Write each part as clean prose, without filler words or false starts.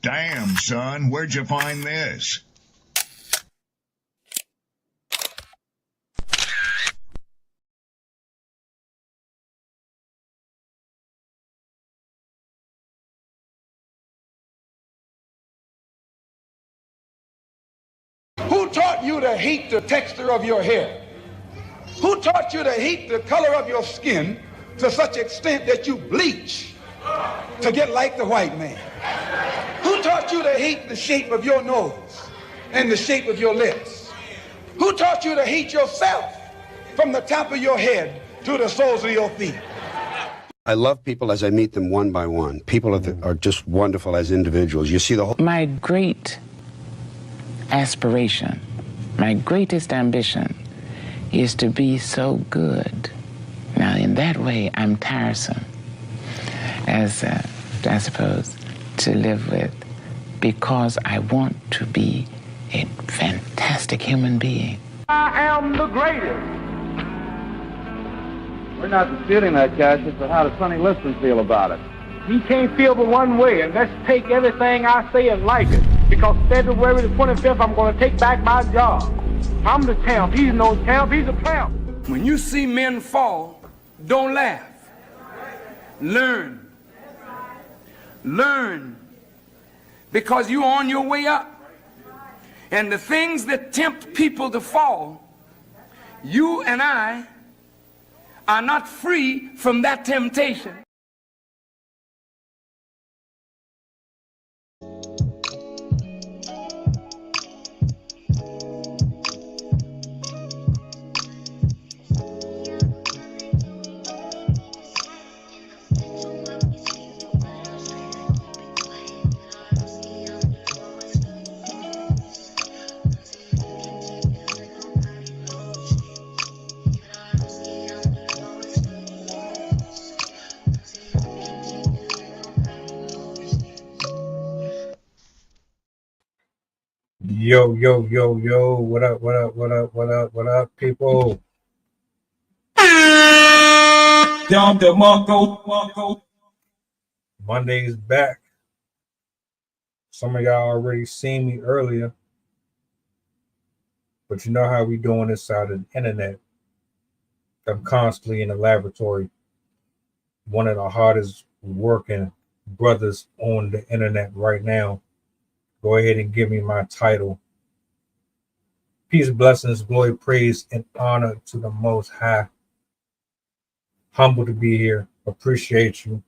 Damn, son, where'd you find this? Who taught you to hate the texture of your hair? Who taught you to hate the color of your skin to such extent that you bleach to get like the white man? Who taught you to hate the shape of your nose and the shape of your lips? Who taught you to hate yourself from the top of your head to the soles of your feet? I love people as I meet them one by one. People are just wonderful as individuals. You see the whole... My great aspiration, my greatest ambition is to be so good. Now, in that way, I'm tiresome, as I suppose, to live with, because I want to be a fantastic human being. I am the greatest. We're not disputing that, Cassius, but how does Sonny Liston feel about it? He can't feel but one way, and let's take everything I say and like it. Because February the 25th, I'm going to take back my job. I'm the champ. He's no champ. He's a tramp. When you see men fall, don't laugh. Learn. Learn. Because you're on your way up. And the things that tempt people to fall, you and I are not free from that temptation. Yo, yo, yo, yo, what up, what up, what up, what up, what up, people? Monday's back. Some of y'all already seen me earlier, but you know how we doing this side of the internet. I'm constantly in the laboratory. One of the hardest working brothers on the internet right now. Go ahead and give me my title. Peace, blessings, glory, praise, and honor to the Most High. Humble to be here. Appreciate you.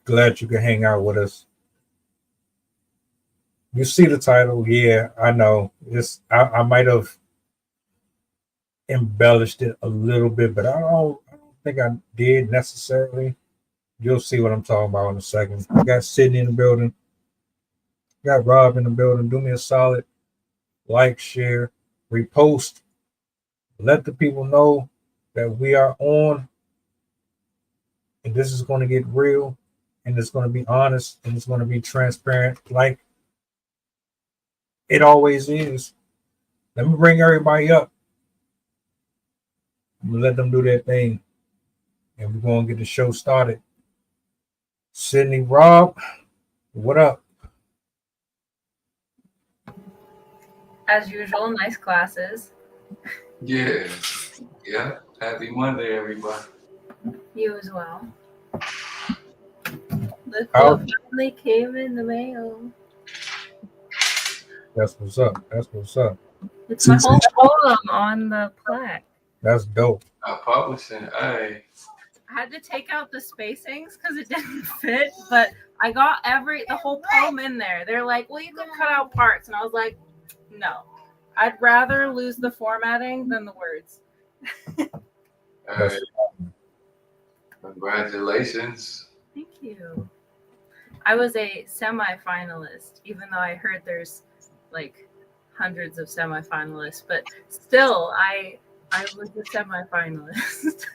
Glad you can hang out with us. You see the title? Yeah, I know. I might have embellished it a little bit, but I don't think I did necessarily. You'll see what I'm talking about in a second. I got Sydney in the building. Got Rob in the building. Do me a solid. Like, share, repost. Let the people know that we are on. And this is going to get real. And it's going to be honest. And it's going to be transparent. Like it always is. Let me bring everybody up. Let them do their thing. And we're going to get the show started. Sydney, Rob, what up? As usual, nice classes. Yeah. Happy Monday, everybody. You as well. Look what finally came in the mail. That's what's up. That's what's up. It's my whole poem on the plaque. That's dope. Publishing, I had to take out the spacings because it didn't fit, but I got the whole poem in there. They're like, well, you could cut out parts. And I was like, no, I'd rather lose the formatting than the words. Congratulations. Thank you. I was a semi-finalist, even though I heard there's like hundreds of semi-finalists, but still, I was a semi-finalist.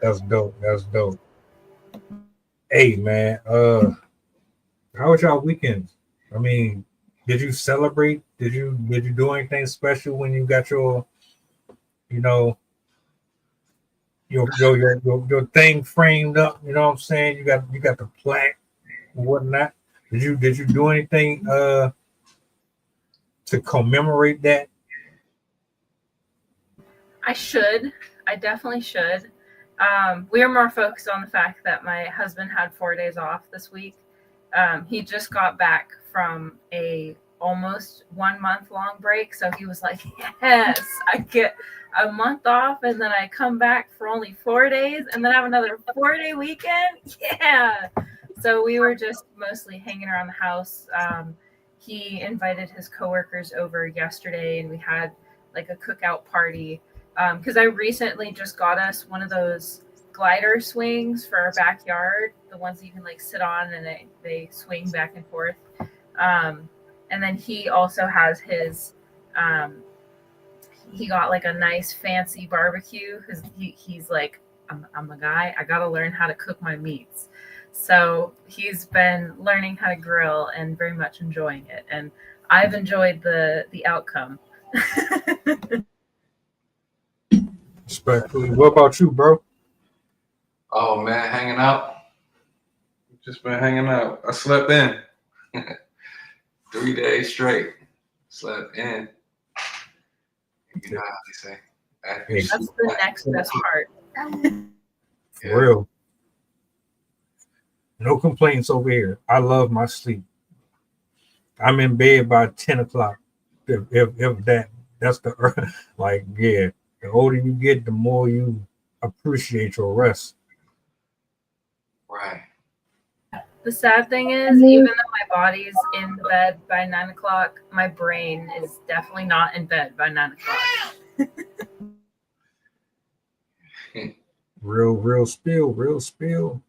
That's dope. That's dope. Hey, man, how was y'all weekend? I mean, did you celebrate? Did you do anything special when you got your thing framed up? You know what I'm saying? You got the plaque whatnot. Did you do anything to commemorate that? I should. I definitely should. We are more focused on the fact that my husband had 4 days off this week. He just got back from a almost 1 month long break, so he was like, yes, I get a month off and then I come back for only 4 days and then I have another 4-day weekend. Yeah. So we were just mostly hanging around the house. He invited his coworkers over yesterday and we had like a cookout party, because I recently just got us one of those glider swings for our backyard, the ones that you can like sit on and they swing back and forth. And then he also has his, he got like a nice fancy barbecue because he's like, I'm a guy, I gotta learn how to cook my meats. So he's been learning how to grill and very much enjoying it. And I've enjoyed the outcome. Respectfully. What about you, bro? Oh man, hanging out. Just been hanging out. I slept in 3 days straight. Slept in. You know how they say. That's the next best part. For real. No complaints over here. I love my sleep. I'm in bed by 10 o'clock. If that's the like, yeah. The older you get, the more you appreciate your rest. Right. The sad thing is, even though my body's in bed by 9 o'clock, my brain is definitely not in bed by 9 o'clock. Real spill.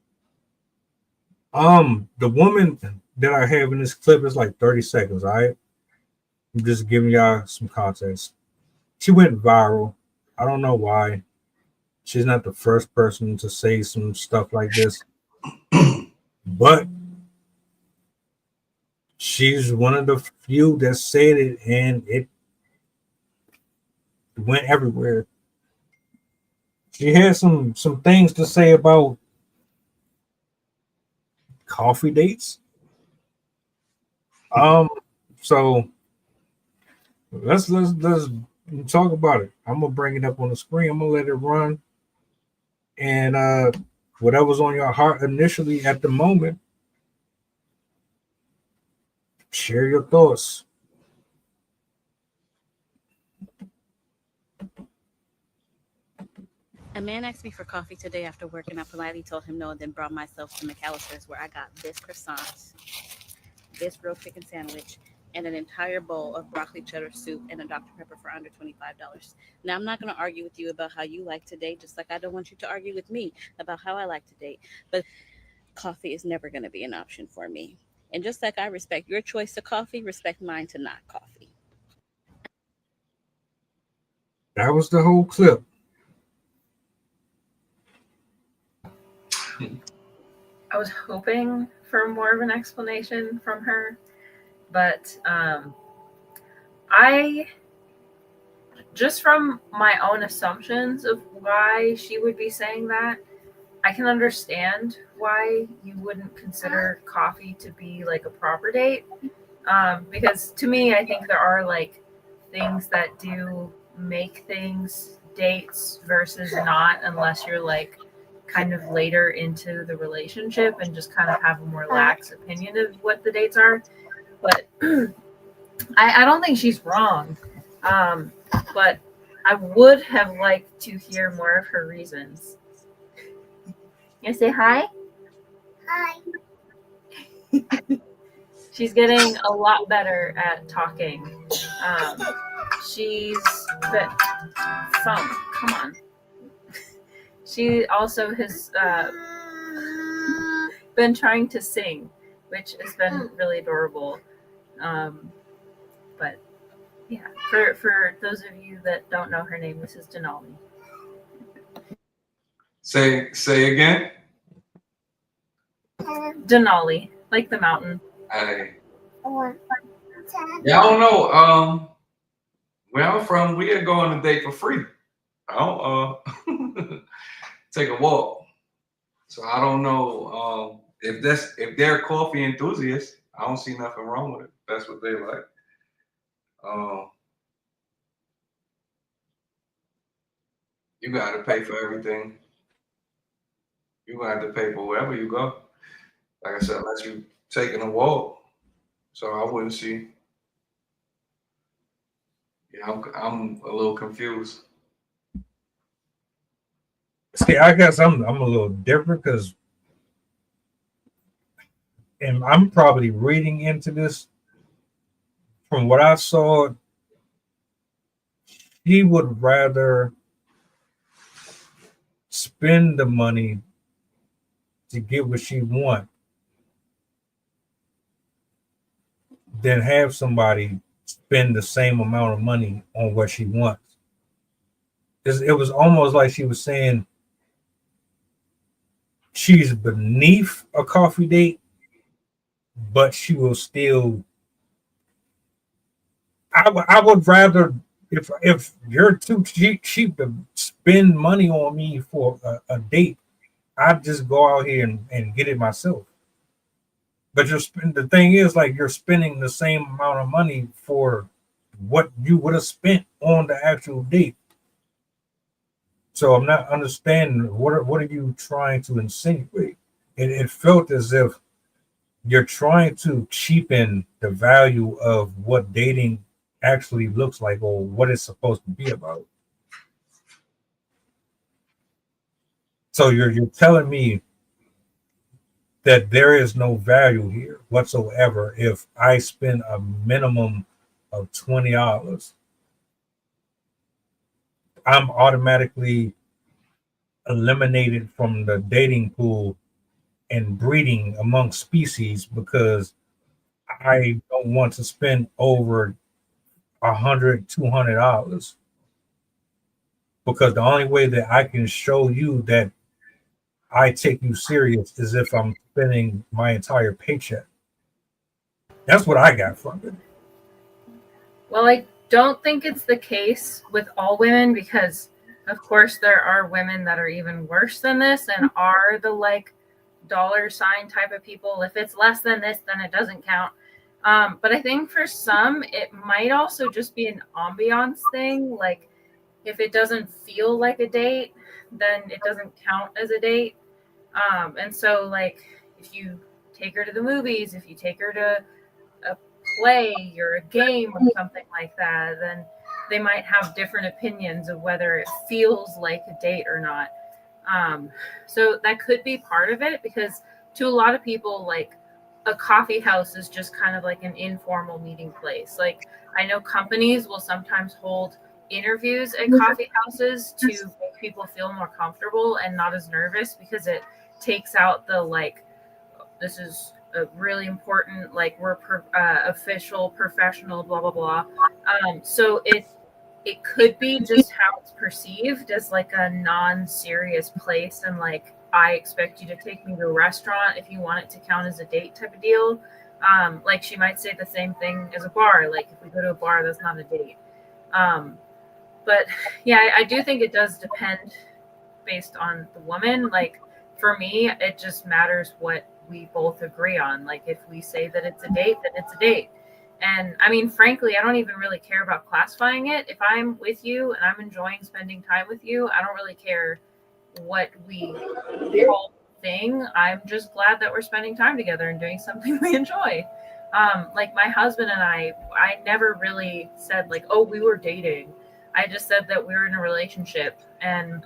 The woman that I have in this clip is like 30 seconds, all right? I'm just giving y'all some context. She went viral. I don't know why. She's not the first person to say some stuff like this. But she's one of the few that said it, and it went everywhere. She had some things to say about coffee dates. So let's talk about it. I'm gonna bring it up on the screen. I'm gonna let it run, and whatever's on your heart initially at the moment, share your thoughts. A man asked me for coffee today after work, and I politely told him no, and then brought myself to McAllister's, where I got this croissant, this grilled chicken sandwich, and an entire bowl of broccoli cheddar soup and a Dr. Pepper for under $25. Now, I'm not going to argue with you about how you like to date, just like I don't want you to argue with me about how I like to date. But coffee is never going to be an option for me. And just like I respect your choice to coffee, respect mine to not coffee. That was the whole clip. I was hoping for more of an explanation from her, but I just from my own assumptions of why she would be saying that, I can understand why you wouldn't consider coffee to be like a proper date, because to me, I think there are like things that do make things dates versus not, unless you're like kind of later into the relationship and just kind of have a more lax opinion of what the dates are. But I don't think she's wrong. But I would have liked to hear more of her reasons. You say hi? Hi. She's getting a lot better at talking. She's been come on. She also has been trying to sing, which has been really adorable. But yeah, for those of you that don't know her name, this is Denali. Say again. Denali, like the mountain. Hey. Yeah, I don't know. Where I'm from, we go on a date for free. I don't take a walk. So I don't know if they're coffee enthusiasts, I don't see nothing wrong with it. That's what they like. You got to pay for everything. You got to pay for wherever you go. Like I said, unless you taking a walk. So I wouldn't see. Yeah, I'm a little confused. See, I guess I'm a little different because, and I'm probably reading into this. From what I saw, he would rather spend the money to get what she wants than have somebody spend the same amount of money on what she wants. It was almost like she was saying she's beneath a coffee date, but she will still. I would rather, if you're too cheap to spend money on me for a date, I'd just go out here and get it myself. But the thing is, like, you're spending the same amount of money for what you would have spent on the actual date. So I'm not understanding what are you trying to insinuate? It felt as if you're trying to cheapen the value of what dating actually looks like or what it's supposed to be about. So you're telling me that there is no value here whatsoever if I spend a minimum of $20. I'm automatically eliminated from the dating pool and breeding among species because I don't want to spend over $100-$200 because the only way that I can show you that I take you serious is if I'm spending my entire paycheck. That's what I got from it. Well, I don't think it's the case with all women because, of course, there are women that are even worse than this and are the like dollar sign type of people. If it's less than this, then it doesn't count. But I think for some, it might also just be an ambiance thing. Like if it doesn't feel like a date, then it doesn't count as a date. And so like if you take her to the movies, if you take her to a play or a game or something like that, then they might have different opinions of whether it feels like a date or not. So that could be part of it because to a lot of people, like a coffee house is just kind of like an informal meeting place. Like I know companies will sometimes hold interviews at coffee houses to make people feel more comfortable and not as nervous because it takes out the like, this is a really important, like we're official, professional, blah, blah, blah. So it could be just how it's perceived as like a non-serious place and like I expect you to take me to a restaurant if you want it to count as a date type of deal. Like she might say the same thing as a bar. Like if we go to a bar, that's not a date. But yeah, I do think it does depend based on the woman. Like for me, it just matters what we both agree on. Like if we say that it's a date, then it's a date. And I mean, frankly, I don't even really care about classifying it. If I'm with you and I'm enjoying spending time with you, I don't really care what we call thing. I'm just glad that we're spending time together and doing something we enjoy. Like my husband and I never really said like, oh, we were dating. I just said that we were in a relationship. And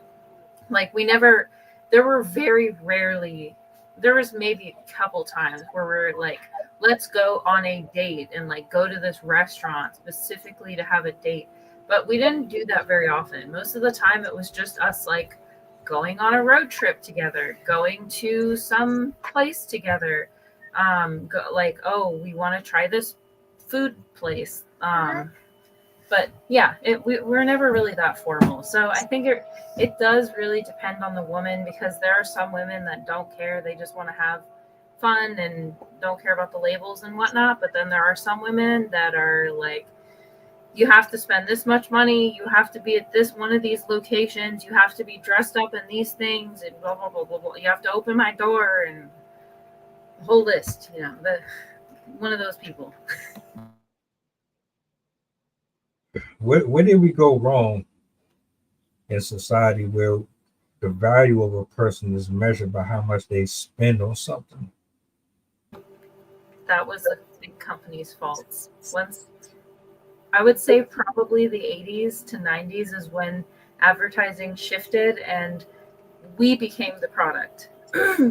like there were very rarely, there was maybe a couple times where we're like, let's go on a date and like go to this restaurant specifically to have a date. But we didn't do that very often. Most of the time it was just us like going on a road trip together, going to some place together. Like, oh, we want to try this food place. But yeah, we're never really that formal. So I think it does really depend on the woman because there are some women that don't care. They just want to have fun and don't care about the labels and whatnot. But then there are some women that are like, you have to spend this much money. You have to be at this one of these locations. You have to be dressed up in these things and blah, blah, blah, blah, blah. You have to open my door. And whole list, one of those people. Where did we go wrong in society where the value of a person is measured by how much they spend on something? That was the big company's fault. Once, I would say probably the 80s to 90s is when advertising shifted and we became the product.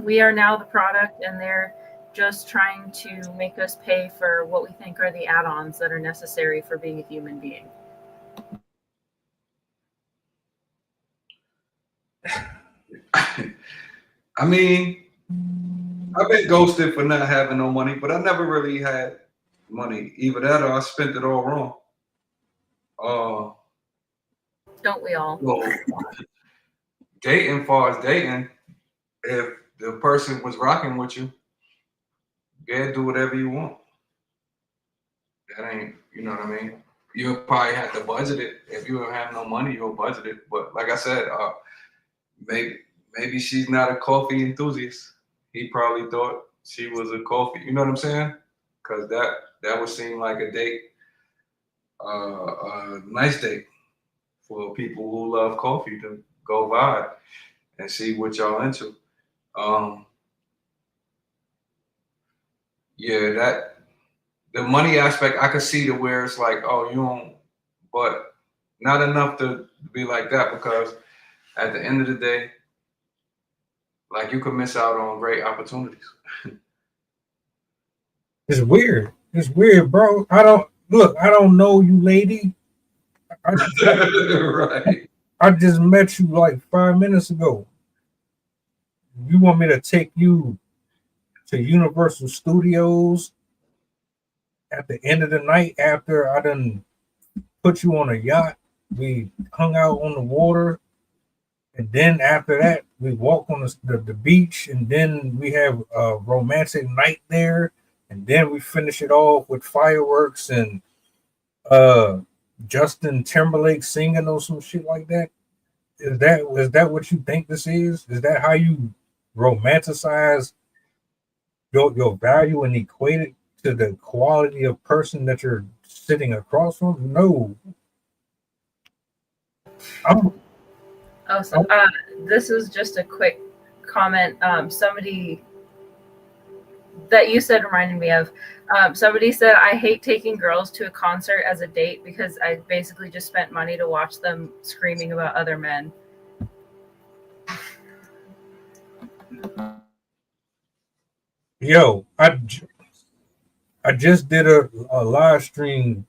We are now the product, and they're just trying to make us pay for what we think are the add-ons that are necessary for being a human being. I mean, I've been ghosted for not having no money, but I never really had money. Either that or I spent it all wrong. Don't we all? Well, dating, far as dating, if the person was rocking with you, yeah, do whatever you want. That ain't, you know what I mean? You'll probably have to budget it. If you don't have no money, you'll budget it. But like I said, maybe she's not a coffee enthusiast. He probably thought she was a coffee. You know what I'm saying? Because that would seem like a date, a nice date for people who love coffee to go vibe and see what y'all into. Yeah, that the money aspect, I could see to where it's like, oh, you don't, but not enough to be like that, because at the end of the day, like, you could miss out on great opportunities. It's weird. It's weird, bro. I don't know you, lady. Right. I just met you like 5 minutes ago. You want me to take you to Universal Studios at the end of the night after I done put you on a yacht? We hung out on the water, and then after that, we walk on the beach, and then we have a romantic night there, and then we finish it off with fireworks and Justin Timberlake singing or some shit like that. Is that what you think this is? Is that how you romanticize your value and equate it to the quality of person that you're sitting across from? No. This is just a quick comment. Somebody that you said reminded me of. Somebody said, I hate taking girls to a concert as a date because I basically just spent money to watch them screaming about other men. Yo, I just did a live stream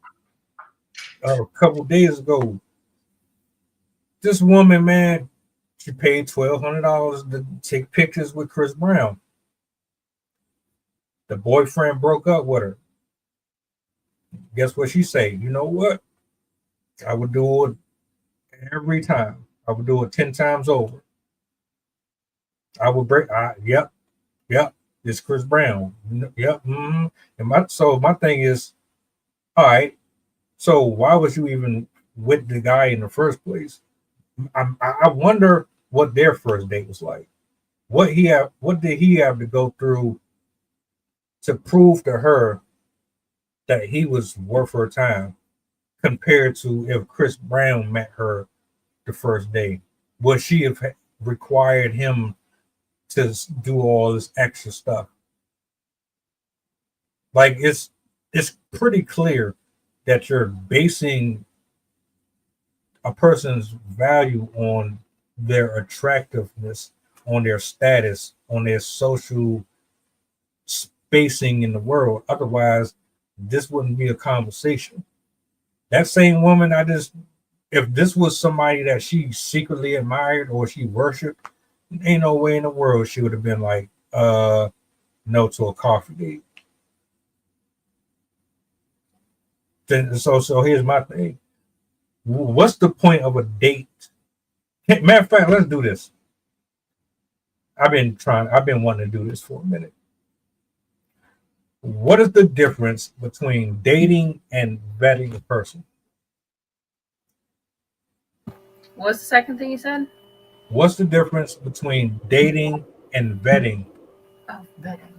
a couple days ago. This woman, man, she paid $1,200 to take pictures with Chris Brown. The boyfriend broke up with her. Guess what she say? You know what? I would do it every time. I would do it 10 times over. I would break. Yep. It's Chris Brown. Yep. Mm-hmm. And my thing is, all right. So why was you even with the guy in the first place? I wonder what their first date was like. What did he have to go through to prove to her that he was worth her time, compared to if Chris Brown met her the first day? Would she have required him to do all this extra stuff? Like, it's pretty clear that you're basing a person's value on their attractiveness, on their status, on their social spacing in the world. Otherwise, this wouldn't be a conversation. That same woman, if this was somebody that she secretly admired or she worshiped, ain't no way in the world she would have been like, no to a coffee date. So here's my thing. What's the point of a date? Matter of fact, let's do this. I've been wanting to do this for a minute. What is the difference between dating and vetting a person? What's the second thing you said? What's the difference between dating and vetting? Oh, vetting.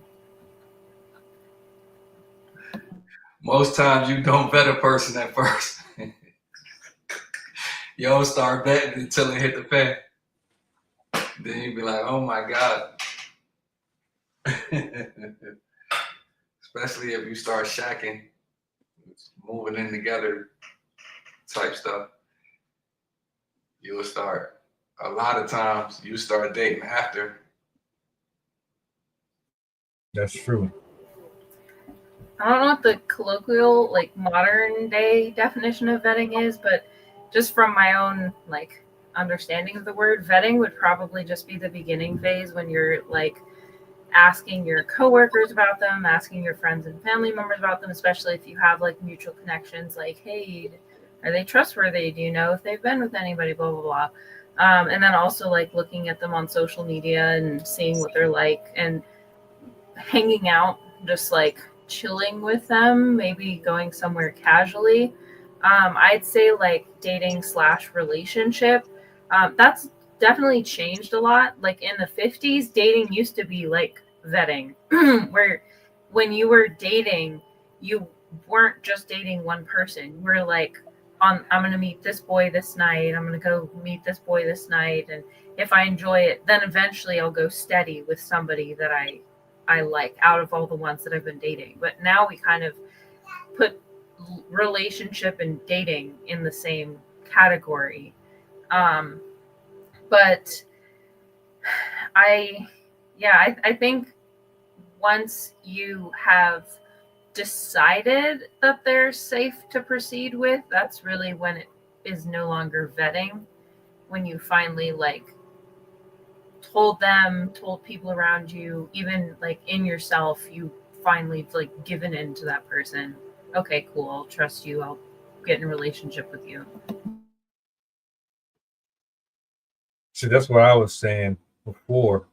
Most times you don't vet a person at first. You don't start vetting until it hit the fan. Then you be like, oh my God. Especially if you start shacking, moving in together type stuff. You'll start, a lot of times you start dating after. That's true. I don't know what the colloquial, like modern day definition of vetting is, but just from my own like understanding of the word, vetting would probably just be the beginning phase when you're like asking your coworkers about them, asking your friends and family members about them, especially if you have like mutual connections, like, hey, are they trustworthy? Do you know if they've been with anybody, blah, blah, blah. And then also like looking at them on social media and seeing what they're like and hanging out, just like chilling with them, maybe going somewhere casually. I'd say like dating / relationship. That's definitely changed a lot. Like in the 50s, dating used to be like vetting, where when you were dating, you weren't just dating one person. You were like, I'm going to meet this boy this night. I'm going to go meet this boy this night. And if I enjoy it, then eventually I'll go steady with somebody that I like out of all the ones that I've been dating. But now we kind of put relationship and dating in the same category. But I think once you have decided that they're safe to proceed with, that's really when it is no longer vetting. When you finally like told people around you, even like in yourself, you finally like given in to that person. Okay, cool, I'll trust you, I'll get in a relationship with you. See, that's what I was saying before.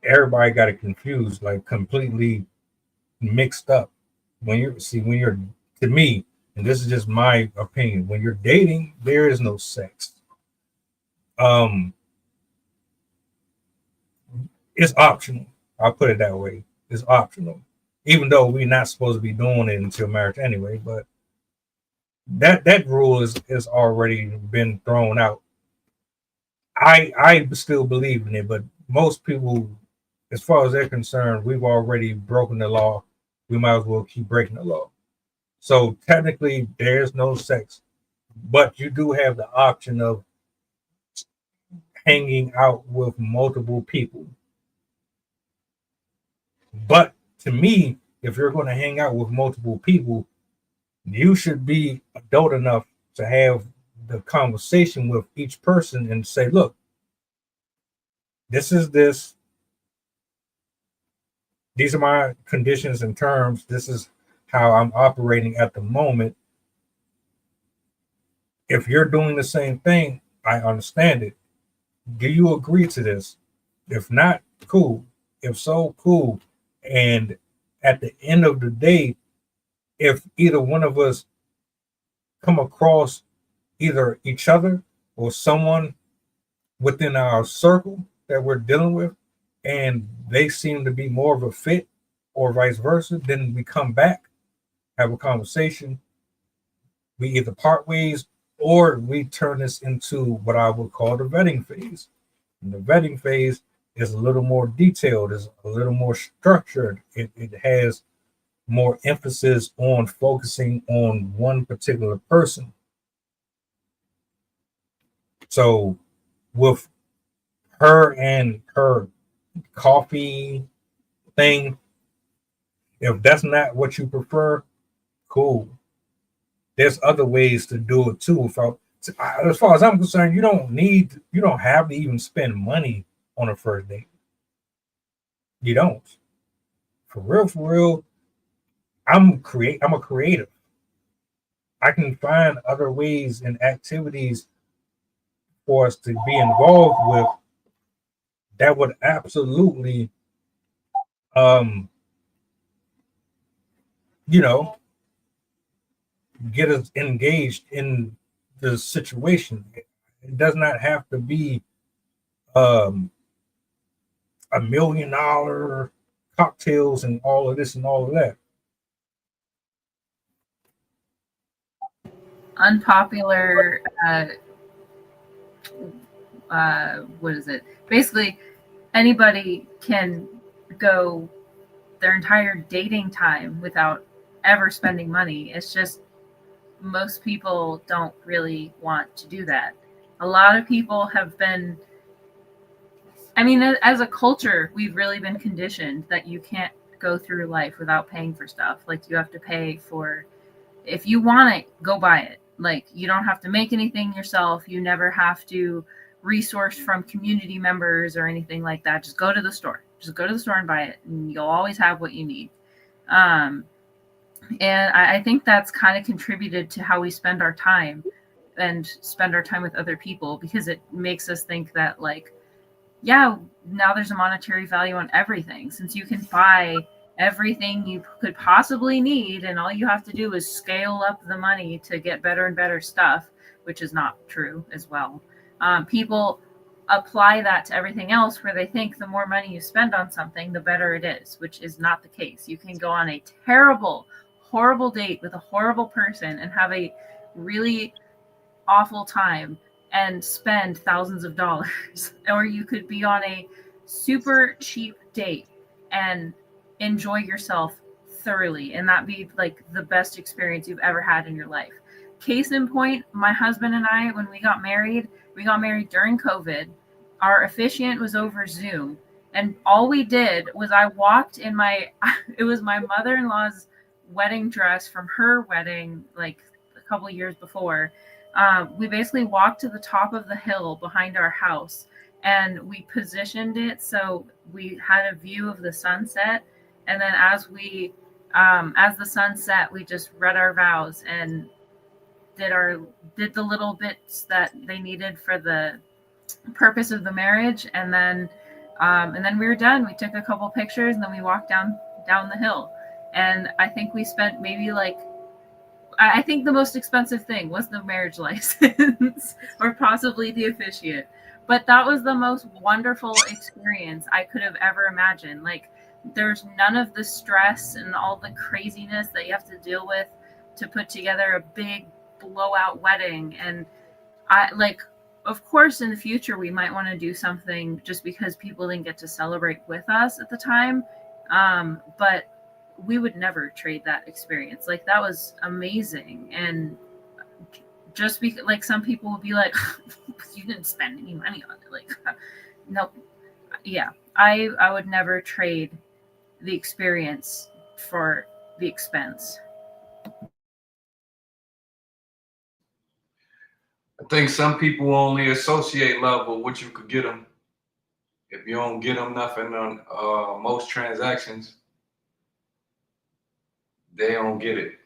Everybody got it confused, like completely mixed up. When you're to me, and this is just my opinion, when you're dating, there is no sex. It's optional. I'll put it that way. It's optional, even though we're not supposed to be doing it until marriage anyway. But that rule is already been thrown out. I still believe in it, but most people, as far as they're concerned, we've already broken the law. We might as well keep breaking the law. So technically, there's no sex, but you do have the option of hanging out with multiple people. But to me, if you're going to hang out with multiple people, you should be adult enough to have the conversation with each person and say, look, this is this. These are my conditions and terms. This is how I'm operating at the moment. If you're doing the same thing, I understand it. Do you agree to this? If not, cool. If so, cool. And at the end of the day, if either one of us come across either each other or someone within our circle that we're dealing with, and they seem to be more of a fit or vice versa, then we come back, have a conversation. We either part ways or we turn this into what I would call the vetting phase. And the vetting phase is a little more detailed, is a little more structured. It has more emphasis on focusing on one particular person. So with her and her coffee thing, if that's not what you prefer, cool. There's other ways to do it too. As far as I'm concerned, you don't have to even spend money on a first date. You don't. For real, I'm a creative. I can find other ways and activities for us to be involved with that would absolutely get us engaged in the situation. It does not have to be $1 million cocktails and all of this and all of that. Unpopular, what is it? Basically, anybody can go their entire dating time without ever spending money. It's just most people don't really want to do that. A lot of people have been, I mean, as a culture, we've really been conditioned that you can't go through life without paying for stuff. Like, you have to pay for, if you want it, go buy it. Like, you don't have to make anything yourself. You never have to resource from community members or anything like that. Just go to the store. Just go to the store and buy it, and you'll always have what you need. And I think that's kind of contributed to how we spend our time and spend our time with other people, because it makes us think that, like, yeah, now there's a monetary value on everything. Since you can buy everything you could possibly need, and all you have to do is scale up the money to get better and better stuff, which is not true as well. People apply that to everything else, where they think the more money you spend on something, the better it is, which is not the case. You can go on a terrible, horrible date with a horrible person and have a really awful time and spend thousands of dollars. Or you could be on a super cheap date and enjoy yourself thoroughly, and that be like the best experience you've ever had in your life. Case in point, my husband and I, when we got married during COVID. Our officiant was over Zoom, and all we did was I walked in it was my mother-in-law's wedding dress from her wedding, like a couple of years before. We basically walked to the top of the hill behind our house, and we positioned it so we had a view of the sunset. And then as the sun set, we just read our vows and did the little bits that they needed for the purpose of the marriage. And then we were done. We took a couple pictures, and then we walked down the hill. And I think we spent maybe I think the most expensive thing was the marriage license or possibly the officiant. But that was the most wonderful experience I could have ever imagined. Like, there's none of the stress and all the craziness that you have to deal with to put together a big blowout wedding. And of course, in the future, we might want to do something just because people didn't get to celebrate with us at the time. But we would never trade that experience. Like, that was amazing. And just because, like, some people would be like, you didn't spend any money on it. Like, nope. Yeah, I would never trade the experience for the expense. I think some people only associate love with what you could get them. If you don't get them nothing on most transactions, they don't get it.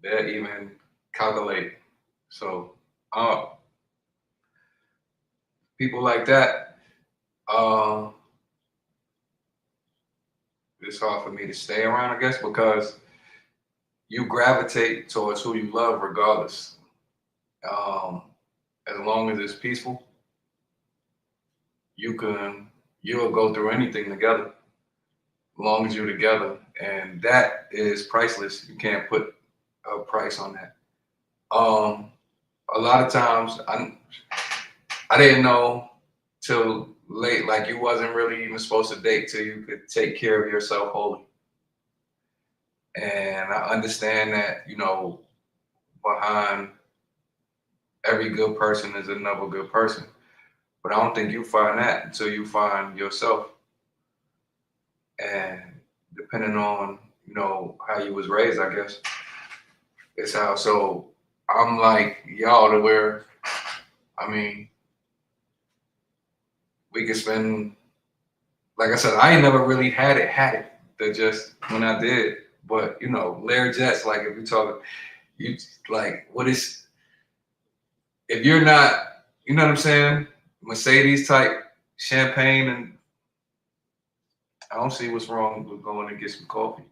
They'll even calculate. So people like that, it's hard for me to stay around, I guess, because you gravitate towards who you love regardless. As long as it's peaceful, you'll go through anything together, as long as you're together. And that is priceless. You can't put a price on that. A lot of times I didn't know till late, like, you wasn't really even supposed to date till you could take care of yourself wholly. And I understand that, behind every good person is another good person. But I don't think you find that until you find yourself. And depending on, how you was raised, I guess, it's how. So I'm like y'all, to where, we could spend, like I said, I ain't never really had it that just when I did. But, Learjets, like, if you talk, you like, if you're not, you know what I'm saying, Mercedes type champagne, and I don't see what's wrong with going to get some coffee.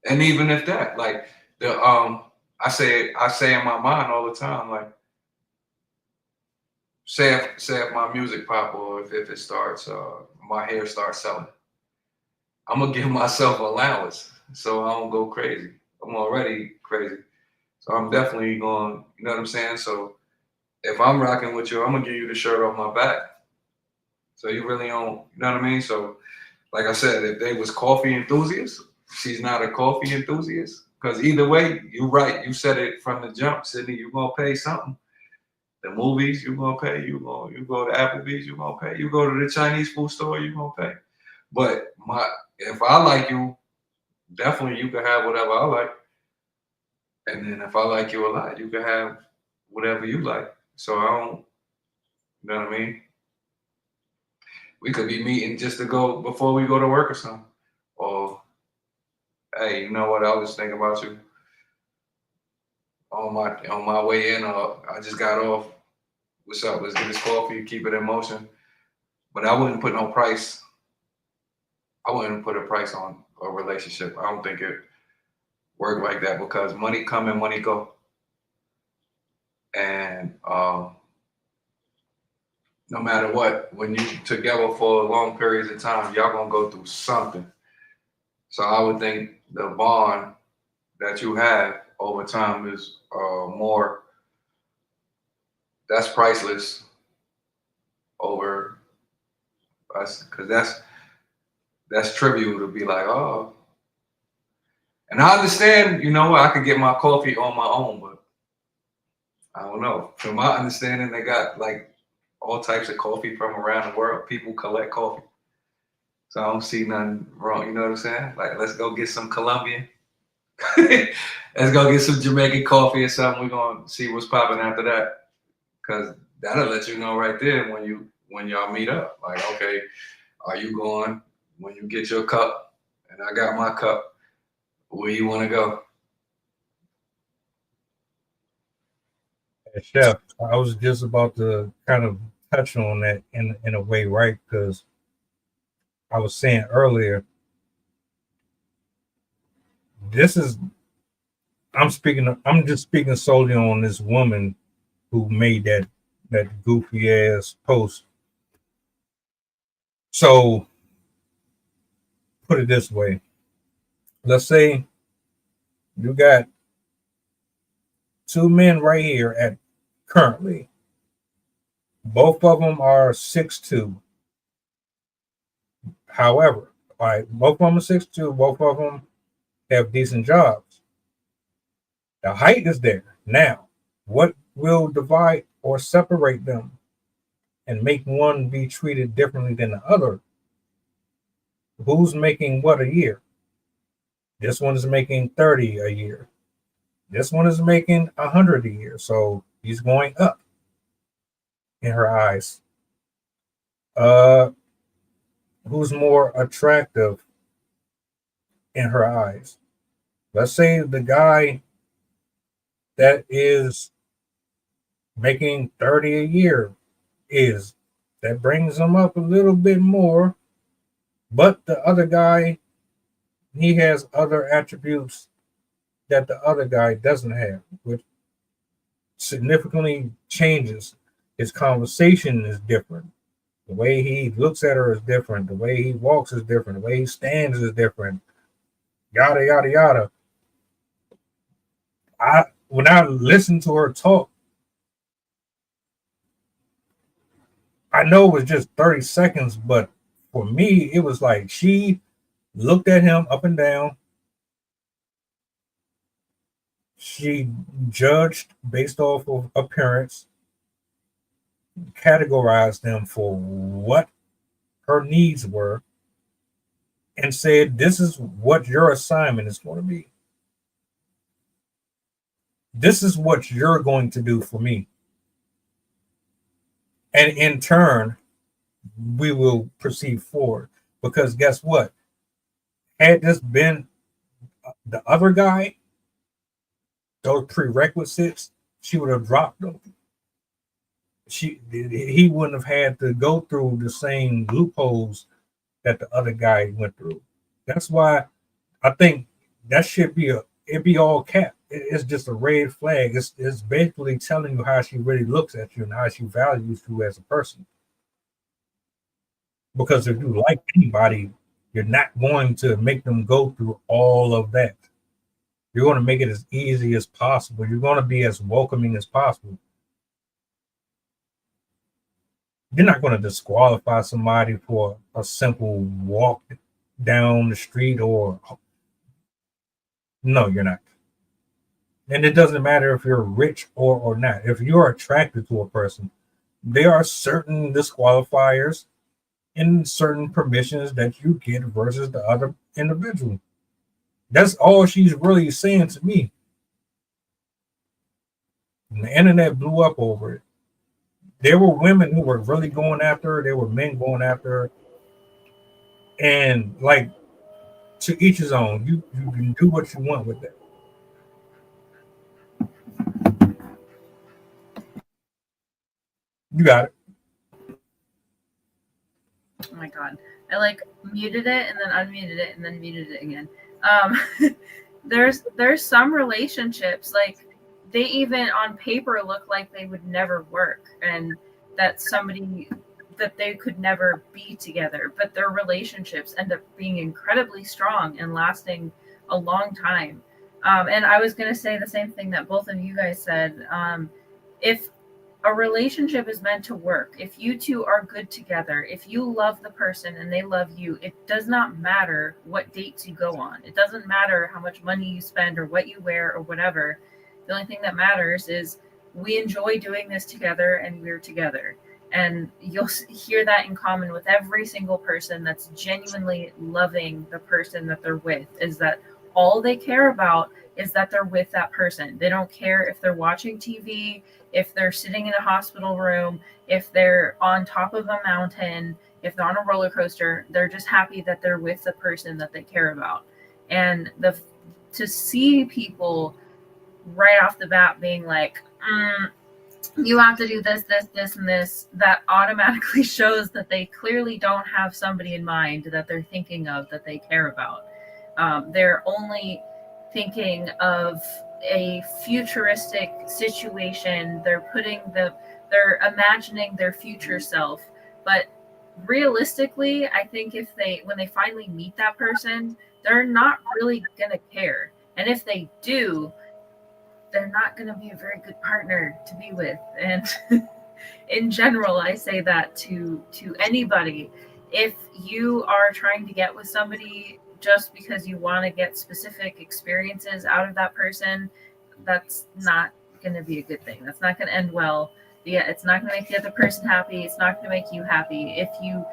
And even if that, like, I say in my mind all the time, like, say if my music pop, or if it starts, my hair starts selling, I'm gonna give myself allowance so I don't go crazy. I'm already crazy, so I'm definitely going. You know what I'm saying? So if I'm rocking with you, I'm gonna give you the shirt off my back. So you really don't. You know what I mean? So like I said, if they was coffee enthusiasts, she's not a coffee enthusiast. Because either way, you're right. You said it from the jump, Sydney. You're gonna pay something. The movies, you're gonna pay. You go to Applebee's, you're gonna pay. You go to the Chinese food store, you're gonna pay. But if I like you, definitely you can have whatever I like. And then if I like you a lot, you can have whatever you like. So I don't, you know what I mean? We could be meeting just to go before we go to work or something. Or, hey, you know what? I was thinking about you on my way in. Or I just got off. What's up? Let's get this coffee. Keep it in motion. But I wouldn't put no price. I wouldn't put a price on a relationship. I don't think it worked like that because money come and money go. And no matter what, when you together for long periods of time, y'all gonna go through something. So I would think the bond that you have over time is more, that's priceless over us, because that's trivial to be like, oh. And I understand, you know, I could get my coffee on my own, but I don't know. From my understanding, they got like all types of coffee from around the world. People collect coffee. So I don't see nothing wrong. You know what I'm saying? Like, let's go get some Colombian. Let's go get some Jamaican coffee or something. We're going to see what's popping after that. Because that'll let you know right there when y'all meet up. Like, okay, are you going, when you get your cup and I got my cup, where you want to go? Chef, I was just about to kind of touch on that in a way, right? Because I was saying earlier, I'm just speaking solely on this woman who made that goofy ass post. So put it this way. Let's say you got two men right here at currently. Both of them are 6'2". However, both of them are 6'2". Both of them have decent jobs. The height is there. Now, what will divide or separate them and make one be treated differently than the other? Who's making what a year? This one is making 30 a year. This one is making 100 a year. So he's going up in her eyes. Who's more attractive in her eyes? Let's say the guy that is making 30 a year that brings him up a little bit more, but the other guy, he has other attributes that the other guy doesn't have, which significantly changes. His conversation is different. The way he looks at her is different. The way he walks is different. The way he stands is different. Yada, yada, yada. When I listened to her talk, I know it was just 30 seconds, but for me, it was like she looked at him up and down. She judged based off of appearance, categorized them for what her needs were, and said, this is what your assignment is going to be. This is what you're going to do for me. And in turn, we will proceed forward. Because guess what? Had this been the other guy, those prerequisites, she would have dropped them. He wouldn't have had to go through the same loopholes that the other guy went through. That's why I think that should be it'd be all cap. It's just a red flag. It's basically telling you how she really looks at you and how she values you as a person. Because if you like anybody, You're not going to make them go through all of that. You're going to make it as easy as possible. You're going to be as welcoming as possible. You're not going to disqualify somebody for a simple walk down the street or no, you're not. And it doesn't matter if you're rich or not. If you're attracted to a person, there are certain disqualifiers and certain permissions that you get versus the other individual. That's all she's really saying to me. And the internet blew up over it. There were women who were really going after her. There were men going after her. And like, to each his own. You can do what you want with that. You got it. Oh my god. I like muted it and then unmuted it and then muted it again. There's some relationships, like, they even on paper look like they would never work and that they could never be together, but their relationships end up being incredibly strong and lasting a long time. And I was going to say the same thing that both of you guys said. If a relationship is meant to work, if you two are good together, if you love the person and they love you, it does not matter what dates you go on. It doesn't matter how much money you spend or what you wear or whatever. The only thing that matters is we enjoy doing this together and we're together. And you'll hear that in common with every single person that's genuinely loving the person that they're with, is that all they care about is that they're with that person. They don't care if they're watching TV, if they're sitting in a hospital room, if they're on top of a mountain, if they're on a roller coaster. They're just happy that they're with the person that they care about. And to see people right off the bat being like, you have to do this, and this, that automatically shows that they clearly don't have somebody in mind that they're thinking of, that they care about. They're only thinking of a futuristic situation. They're imagining their future self. But realistically, I think when they finally meet that person, they're not really going to care. And if they do, they're not going to be a very good partner to be with. And in general, I say that to anybody. If you are trying to get with somebody just because you want to get specific experiences out of that person, that's not going to be a good thing. That's not going to end well. It's not going to make the other person happy. It's not going to make you happy. If you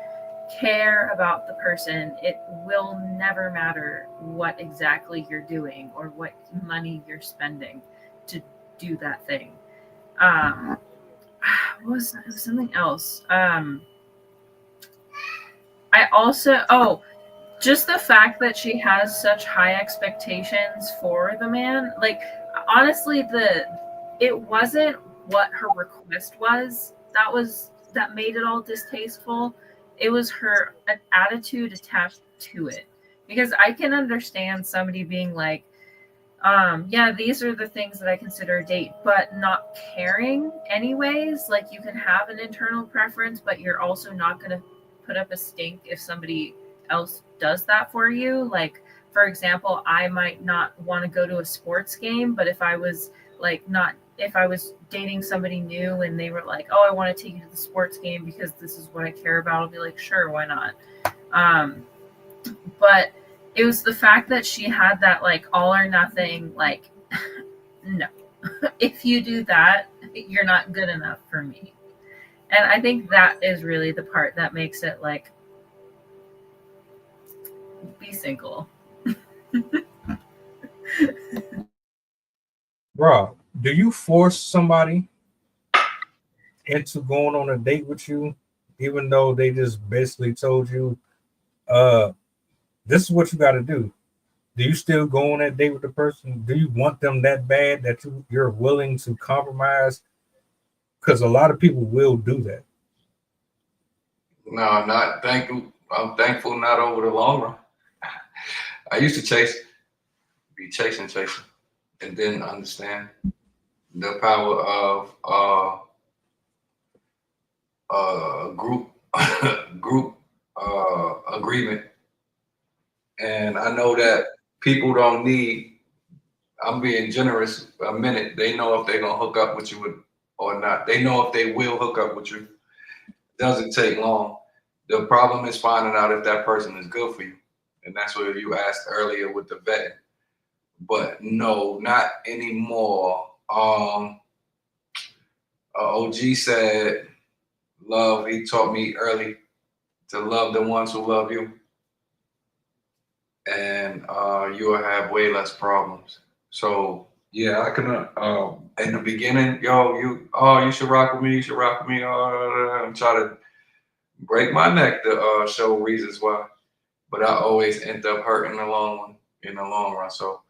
care about the person, it will never matter what exactly you're doing or what money you're spending to do that thing. It was something else. Just the fact that she has such high expectations for the man. Like, honestly, it wasn't what her request was that made it all distasteful. It was her attitude attached to it. Because I can understand somebody being like, yeah, these are the things that I consider a date, but not caring anyways. Like, you can have an internal preference, but you're also not going to put up a stink if somebody else does that for you. Like, for example, I might not want to go to a sports game, but if I was dating somebody new and they were like, oh, I want to take you to the sports game because this is what I care about, I'll be like, sure, why not? But it was the fact that she had that, like, all or nothing, like, no, if you do that, you're not good enough for me. And I think that is really the part that makes it like, be single. Rob, do you force somebody into going on a date with you, even though they just basically told you, this is what you got to do? Do you still go on that date with the person? Do you want them that bad that you're willing to compromise? Because a lot of people will do that. No, not thankful. I'm thankful not over the long run. I used to be chasing, and then understand the power of group agreement And I know that people don't need, I'm being generous, a minute. They know if they're going to hook up with you or not. They know if they will hook up with you. It doesn't take long. The problem is finding out if that person is good for you. And that's what you asked earlier with the vetting. But no, not anymore. OG said, love, he taught me early to love the ones who love you. And you will have way less problems. So yeah, I can in the beginning, you should rock with me, you should rock with me. I'm trying to break my neck to show reasons why. But I always end up hurting in the long run. So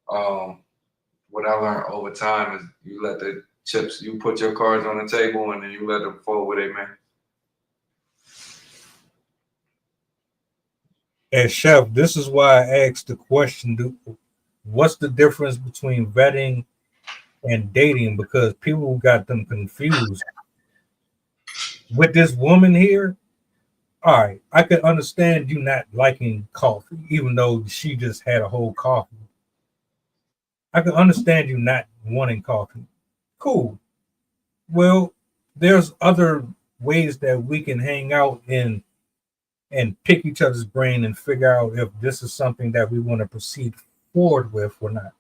what I learned over time is you let the chips, you put your cards on the table and then you let them fall where they may. And Chef, this is why I asked the question, what's the difference between vetting and dating? Because people got them confused. With this woman here, all right, I could understand you not liking coffee, even though she just had a whole coffee. I could understand you not wanting coffee. Cool. Well, there's other ways that we can hang out and pick each other's brain and figure out if this is something that we want to proceed forward with or not.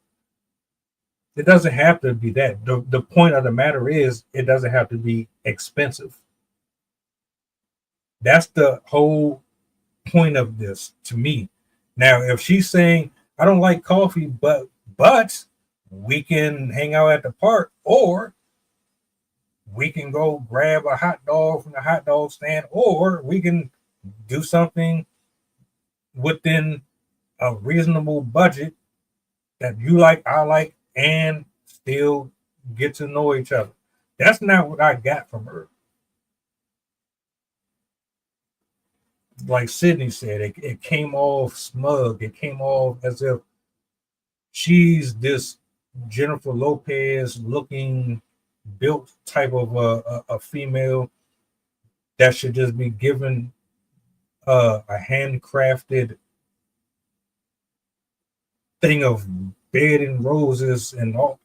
It doesn't have to be that. The point of the matter is it doesn't have to be expensive. That's the whole point of this to me. Now, if she's saying, I don't like coffee, but we can hang out at the park, or we can go grab a hot dog from the hot dog stand, or we can do something within a reasonable budget that you like, I like, and still get to know each other. That's not what I got from her. Like Sydney said, it came off smug. It came off as if she's this Jennifer Lopez looking built type of a female that should just be given a handcrafted thing of bed and roses and all.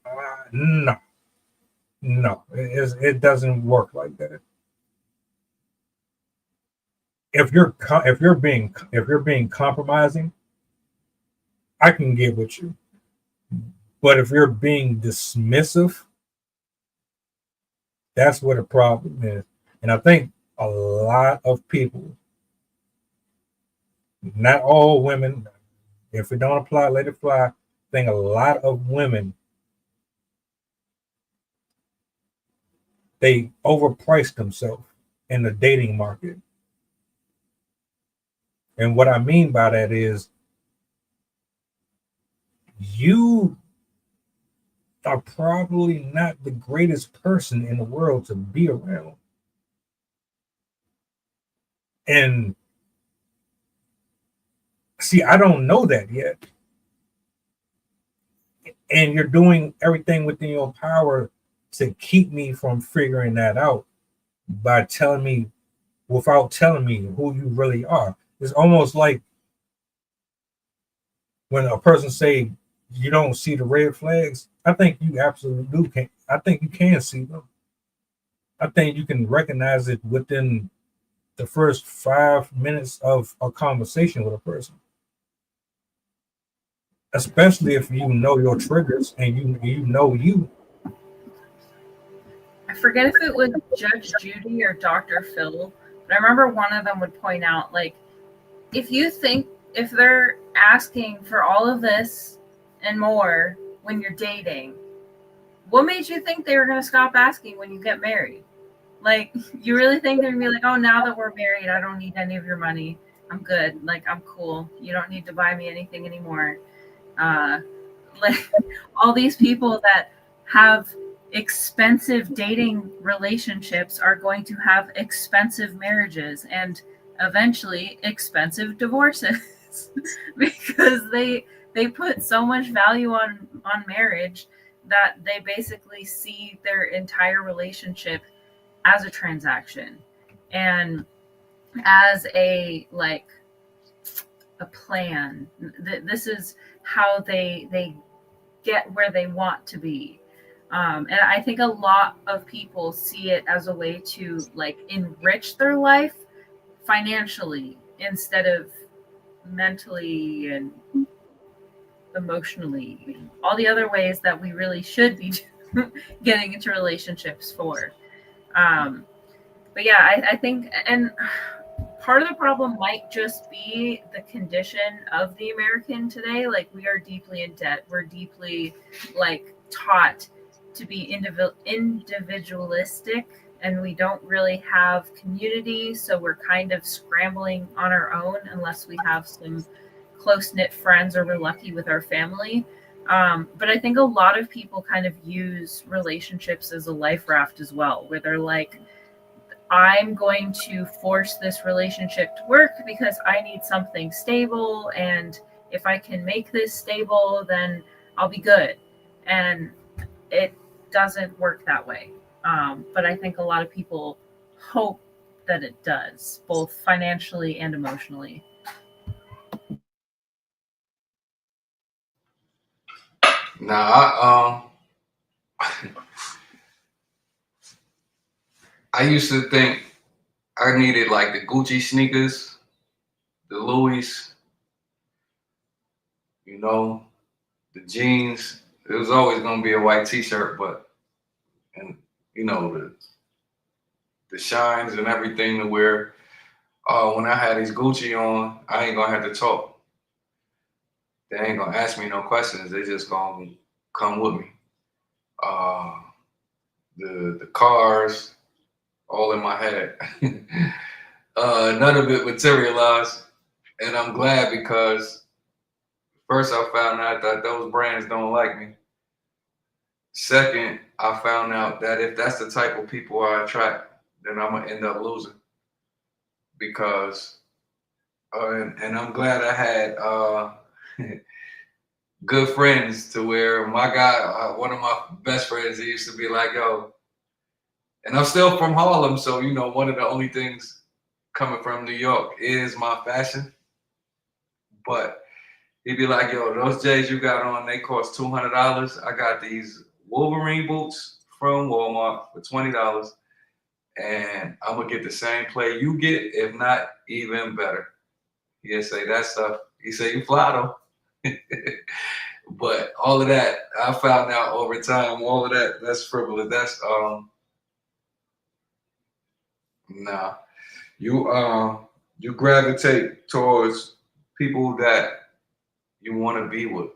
No, it doesn't work like that. If you're being compromising, I can get with you. But if you're being dismissive, that's what the problem is. And I think a lot of people, not all women, if it don't apply, let it fly. I think a lot of women, they overprice themselves in the dating market. And what I mean by that is you are probably not the greatest person in the world to be around. And see, I don't know that yet. And you're doing everything within your power to keep me from figuring that out by telling me, without telling me who you really are. It's almost like when a person say you don't see the red flags. I think you absolutely do. I think you can see them. I think you can recognize it within the first 5 minutes of a conversation with a person, especially if you know your triggers and you know you. I forget if it was Judge Judy or Dr. Phil, but I remember one of them would point out, like, if they're asking for all of this and more when you're dating, what made you think they were going to stop asking when you get married? Like, you really think they're going to be like, oh, now that we're married, I don't need any of your money. I'm good. Like, I'm cool. You don't need to buy me anything anymore. Like, all these people that have expensive dating relationships are going to have expensive marriages and eventually expensive divorces because they put so much value on marriage that they basically see their entire relationship as a transaction and as a, like, a plan. This is how they get where they want to be. And I think a lot of people see it as a way to like enrich their life financially instead of mentally and emotionally, and all the other ways that we really should be getting into relationships for. But yeah, I think, and part of the problem might just be the condition of the American today. Like, we are deeply in debt. We're deeply like taught to be individualistic, and we don't really have community. So we're kind of scrambling on our own unless we have some close-knit friends or we're lucky with our family. But I think a lot of people kind of use relationships as a life raft as well, where they're like, I'm going to force this relationship to work because I need something stable, and if I can make this stable, then I'll be good. And it doesn't work that way. But I think a lot of people hope that it does, both financially and emotionally. Nah, I used to think I needed like the Gucci sneakers, the Louis, you know, the jeans. It was always gonna be a white T-shirt, but and you know the shines and everything to wear. When I had these Gucci on, I ain't gonna have to talk. They ain't gonna ask me no questions. They just gonna come with me. Uh, the cars, all in my head. None of it materialized, and I'm glad because first I found out that those brands don't like me. Second, I found out that if that's the type of people I attract, then I'm gonna end up losing because, and I'm glad I had good friends to where my guy, one of my best friends, he used to be like, yo, and I'm still from Harlem, so you know, one of the only things coming from New York is my fashion. But he'd be like, yo, those J's you got on, they cost $200. I got these Wolverine boots from Walmart for $20, and I'm gonna get the same play you get, if not even better. He'd say that stuff. He said, you fly though. But all of that, I found out over time, all of that, that's frivolous. That's nah. You gravitate towards people that you want to be with,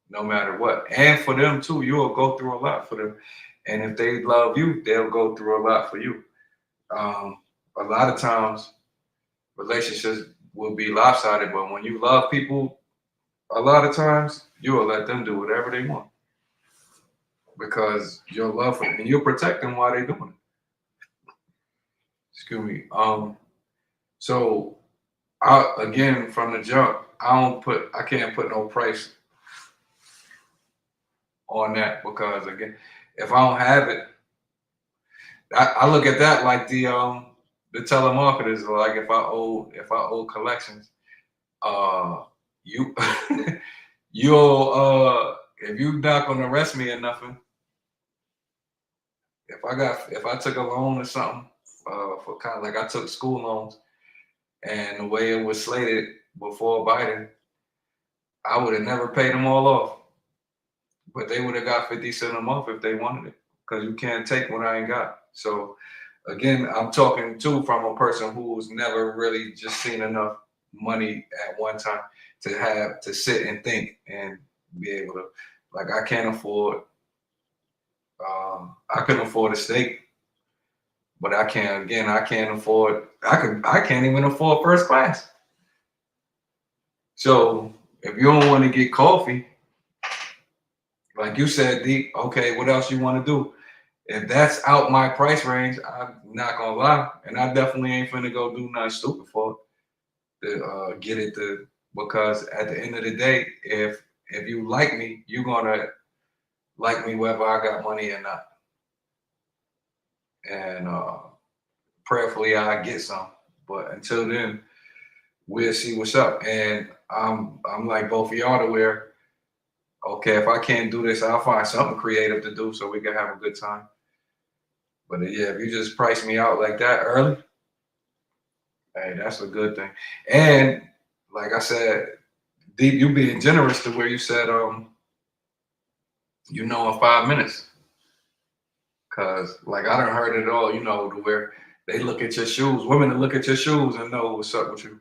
no matter what. And for them too, you'll go through a lot for them. And if they love you, they'll go through a lot for you. A lot of times relationships will be lopsided, but when you love people, a lot of times you will let them do whatever they want because your love for them, and you'll protect them while they're doing it. Excuse me. So again, from the jump, I can't put no price on that because again, if I don't have it, I look at that like the telemarketers. Like if I owe collections, you you'll if you not gonna arrest me or nothing, if I took a loan or something for kind of like I took school loans, and the way it was slated before Biden, I would have never paid them all off, but they would have got 50 cents a month if they wanted it because you can't take what I ain't got. So again, I'm talking too from a person who's never really just seen enough money at one time to have to sit and think and be able to, like, I can't afford I couldn't afford a steak, but I can't afford I can't even afford first class. So if you don't want to get coffee, like you said, D, okay, what else you want to do? If that's out my price range, I'm not gonna lie, and I definitely ain't finna go do nothing stupid for it to get it to, because at the end of the day, if you like me, you're gonna like me whether I got money or not. And prayerfully I get some. But until then, we'll see what's up. And I'm like both of y'all to where, okay, if I can't do this, I'll find something creative to do so we can have a good time. But yeah, if you just price me out like that early, hey, that's a good thing. And like I said, Deep, you being generous to where you said, in 5 minutes. Cause like I done heard it all, to where they look at your shoes, women that look at your shoes and know what's up with you.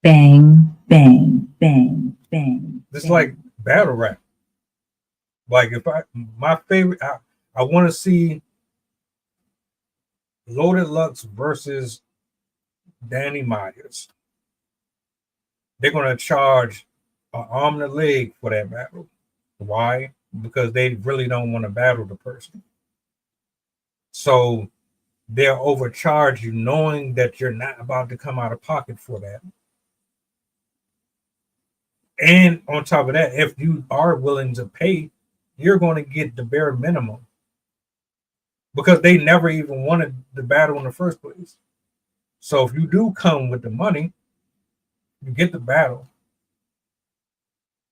Bang, bang, bang, bang. It's like battle rap. Like my favorite, I want to see Loaded Lux versus Danny Myers. They're going to charge an arm and a leg for that battle. Why? Because they really don't want to battle the person. So they'll overcharge you knowing that you're not about to come out of pocket for that. And on top of that, if you are willing to pay, you're going to get the bare minimum. Because they never even wanted the battle in the first place. So if you do come with the money, you get the battle.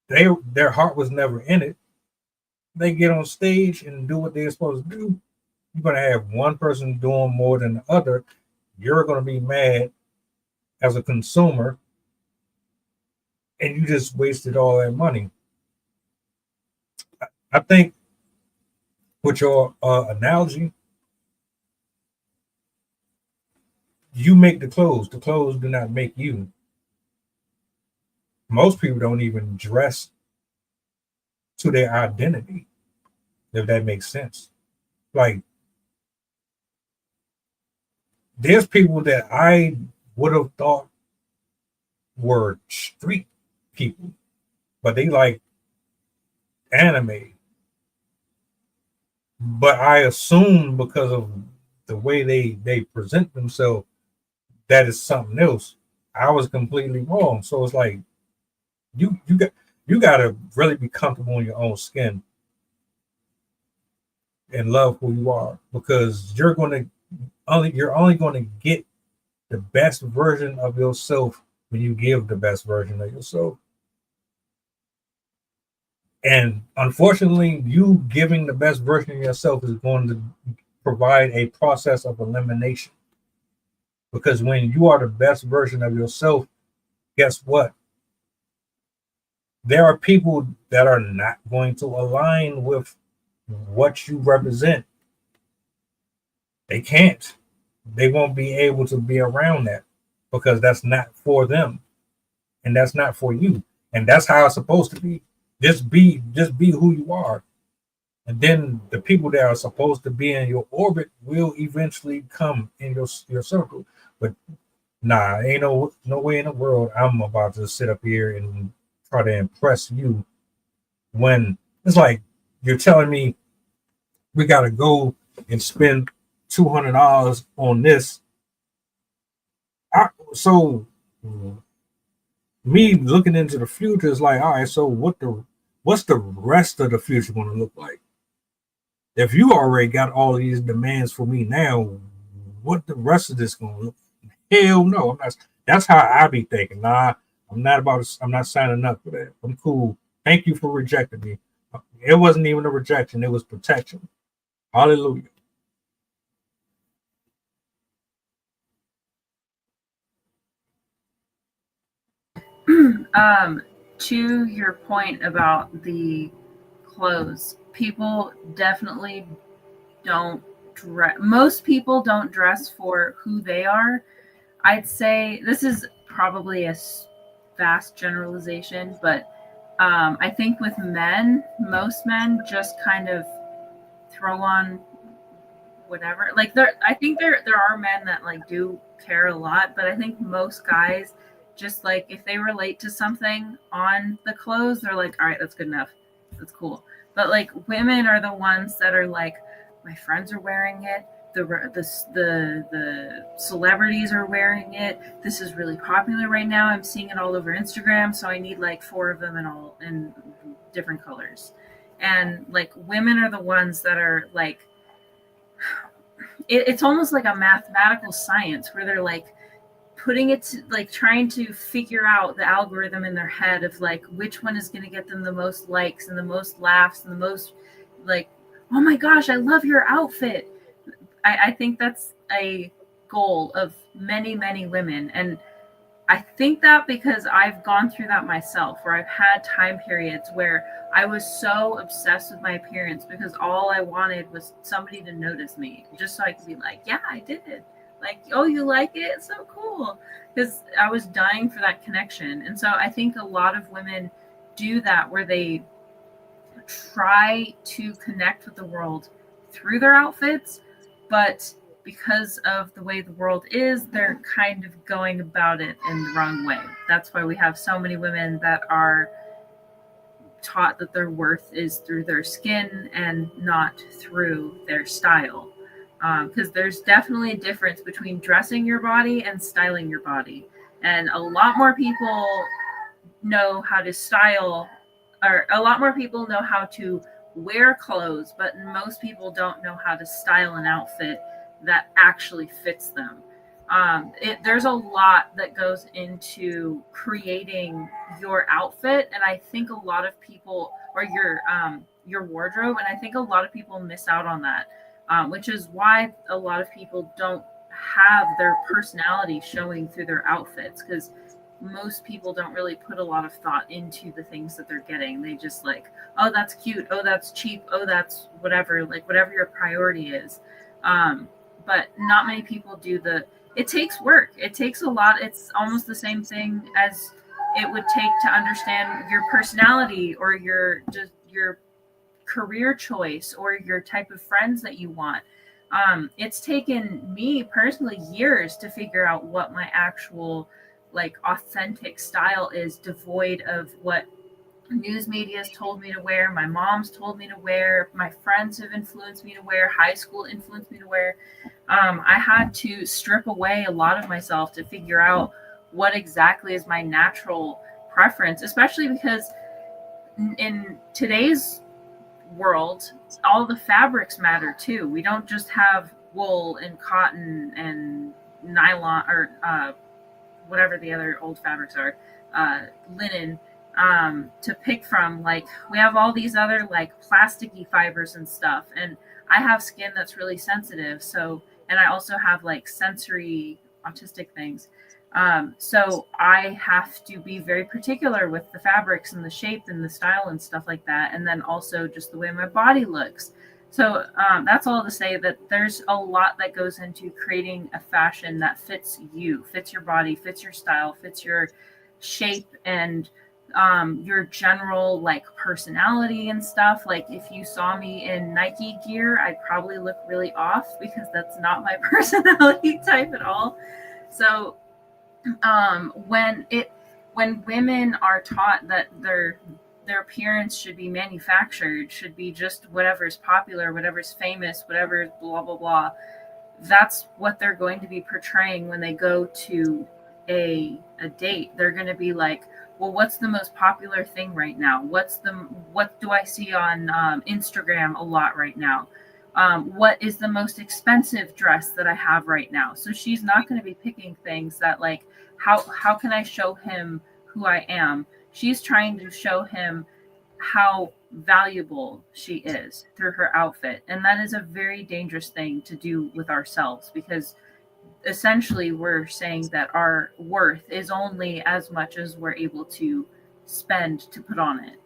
Their heart was never in it. They get on stage and do what they're supposed to do. You're going to have one person doing more than the other. You're going to be mad as a consumer, and you just wasted all that money. I think with your analogy, you make the clothes. The clothes do not make you. Most people don't even dress to their identity, if that makes sense. Like, there's people that I would have thought were street people, but they like anime. But I assume because of the way they present themselves, that is something else. I was completely wrong. So it's like you got to really be comfortable in your own skin and love who you are, because you're only going to get the best version of yourself when you give the best version of yourself. And unfortunately, you giving the best version of yourself is going to provide a process of elimination. Because when you are the best version of yourself, guess what? There are people that are not going to align with what you represent. They can't. They won't be able to be around that because that's not for them. And that's not for you. And that's how it's supposed to be. Just be who you are. And then the people that are supposed to be in your orbit will eventually come in your circle. But nah, ain't no way in the world I'm about to sit up here and try to impress you when it's like you're telling me we got to go and spend $200 on this. So me looking into the future is like, all right, so what's the rest of the future going to look like? If you already got all these demands for me now, what the rest of this going to look like? Hell no. I'm not. That's how I be thinking. Nah, I'm not signing up for that. I'm cool. Thank you for rejecting me. It wasn't even a rejection. It was protection. Hallelujah. To your point about the clothes, people definitely don't dress. Most people don't dress for who they are. I'd say this is probably a vast generalization, but I think with men, most men just kind of throw on whatever. Like I think there are men that like do care a lot, but I think most guys just like if they relate to something on the clothes, they're like, all right, that's good enough, that's cool. But like women are the ones that are like, my friends are wearing it, the celebrities are wearing it, this is really popular right now, I'm seeing it all over Instagram, so I need like 4 of them in different colors. And like women are the ones that are like, it's almost like a mathematical science where they're like putting it to, like, trying to figure out the algorithm in their head of like which one is going to get them the most likes and the most laughs and the most, like, oh my gosh, I love your outfit. I think that's a goal of many, many women. And I think that because I've gone through that myself, where I've had time periods where I was so obsessed with my appearance because all I wanted was somebody to notice me, just so I could be like, yeah, I did it. Like, oh, you like it? It's so cool. Because I was dying for that connection. And so I think a lot of women do that, where they try to connect with the world through their outfits, but because of the way the world is, they're kind of going about it in the wrong way. That's why we have so many women that are taught that their worth is through their skin and not through their style. Because there's definitely a difference between dressing your body and styling your body. And a lot more people know how to style, or a lot more people know how to wear clothes, but most people don't know how to style an outfit that actually fits them. There's a lot that goes into creating your outfit, and I think a lot of people, or your wardrobe, and I think a lot of people miss out on that, which is why a lot of people don't have their personality showing through their outfits, because most people don't really put a lot of thought into the things that they're getting. They just like, oh, that's cute, oh, that's cheap, oh, that's whatever, like whatever your priority is. But not many people do it takes work. It takes a lot. It's almost the same thing as it would take to understand your personality, or your career choice, or your type of friends that you want. It's taken me personally years to figure out what my actual, like, authentic style is, devoid of what news media has told me to wear, my mom's told me to wear, my friends have influenced me to wear, high school influenced me to wear. I had to strip away a lot of myself to figure out what exactly is my natural preference, especially because in today's world, all the fabrics matter too. We don't just have wool and cotton and nylon, or whatever the other old fabrics are, linen, to pick from. Like, we have all these other like plasticky fibers and stuff, and I have skin that's really sensitive, so, and I also have like sensory autistic things, so I have to be very particular with the fabrics and the shape and the style and stuff like that, and then also just the way my body looks. So that's all to say that there's a lot that goes into creating a fashion that fits you, fits your body, fits your style, fits your shape, and your general like personality and stuff. Like, if you saw me in Nike gear, I'd probably look really off, because that's not my personality type at all. So when women are taught that their appearance should be manufactured, should be just whatever's popular, whatever's famous, whatever's blah blah blah, that's what they're going to be portraying when they go to a date. They're going to be like, well, what's the most popular thing right now? What do I see on Instagram a lot right now? What is the most expensive dress that I have right now? So she's not going to be picking things that, like, how can I show him who I am? She's trying to show him how valuable she is through her outfit. And that is a very dangerous thing to do with ourselves, because essentially we're saying that our worth is only as much as we're able to spend to put on it.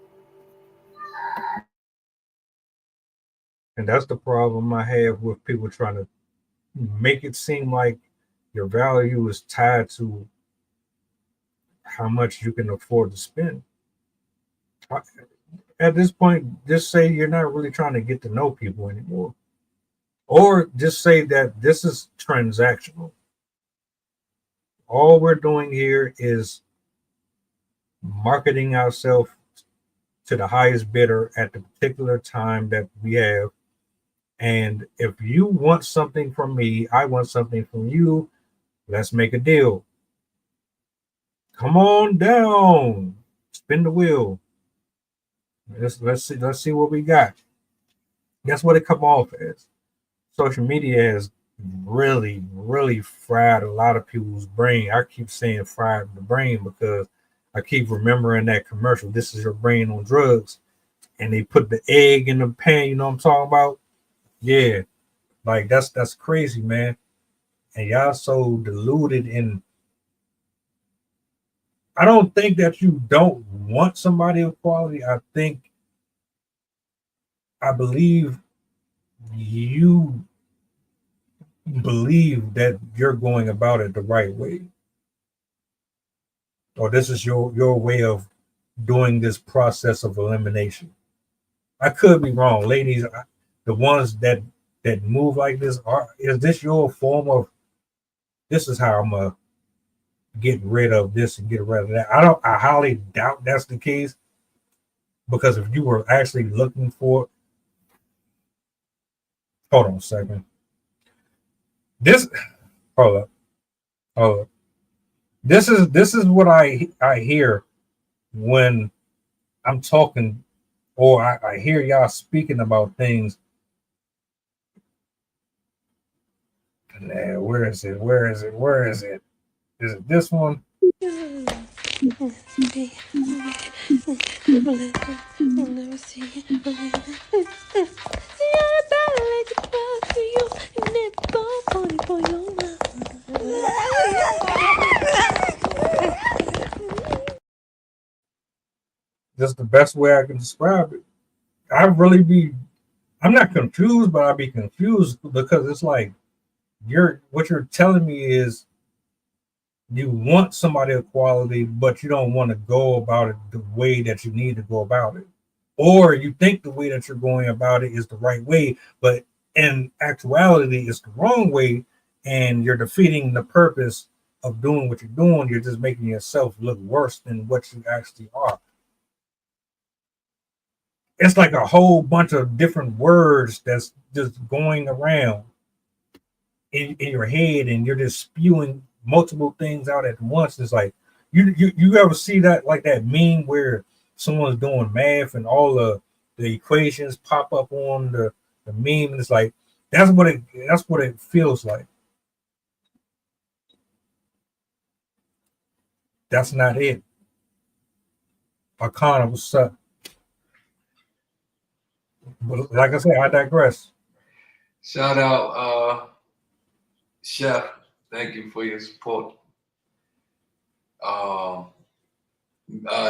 And that's the problem I have with people trying to make it seem like your value is tied to how much you can afford to spend. At this point, just say you're not really trying to get to know people anymore. Or just say that this is transactional. All we're doing here is marketing ourselves to the highest bidder at the particular time that we have. And if you want something from me, I want something from you, let's make a deal. Come on down, spin the wheel. Let's see what we got. That's what it come off as. Social media has really, really fried a lot of people's brain. I keep saying fried the brain because I keep remembering that commercial. This is your brain on drugs, and they put the egg in the pan. You know what I'm talking about? Yeah, like that's crazy, man. And y'all so deluded. And I don't think that you don't want somebody of quality. I believe you believe that you're going about it the right way, or this is your way of doing this process of elimination. I could be wrong, ladies. The ones that move like this, is this your form of, this is how I'm gonna get rid of this and get rid of that? I highly doubt that's the case, because if you were actually looking for, hold on a second. This hold up, hold up. This is what I hear when I'm talking, or I hear y'all speaking about things. Where is it? Where is it? Where is it? Is it this one? This is the best way I can describe it. I'm not confused, but I'd be confused because it's like what you're telling me is you want somebody of quality, but you don't want to go about it the way that you need to go about it. Or you think the way that you're going about it is the right way, but in actuality, it's the wrong way, and you're defeating the purpose of doing what you're doing. You're just making yourself look worse than what you actually are. It's like a whole bunch of different words that's just going around in your head, and you're just spewing multiple things out at once. It's like you ever see that, like that meme where someone's doing math and all the equations pop up on the meme, and it's like that's what it feels like. That's not it. Arcana, what's up? But like I said, I digress. Shout out, Chef. Thank you for your support.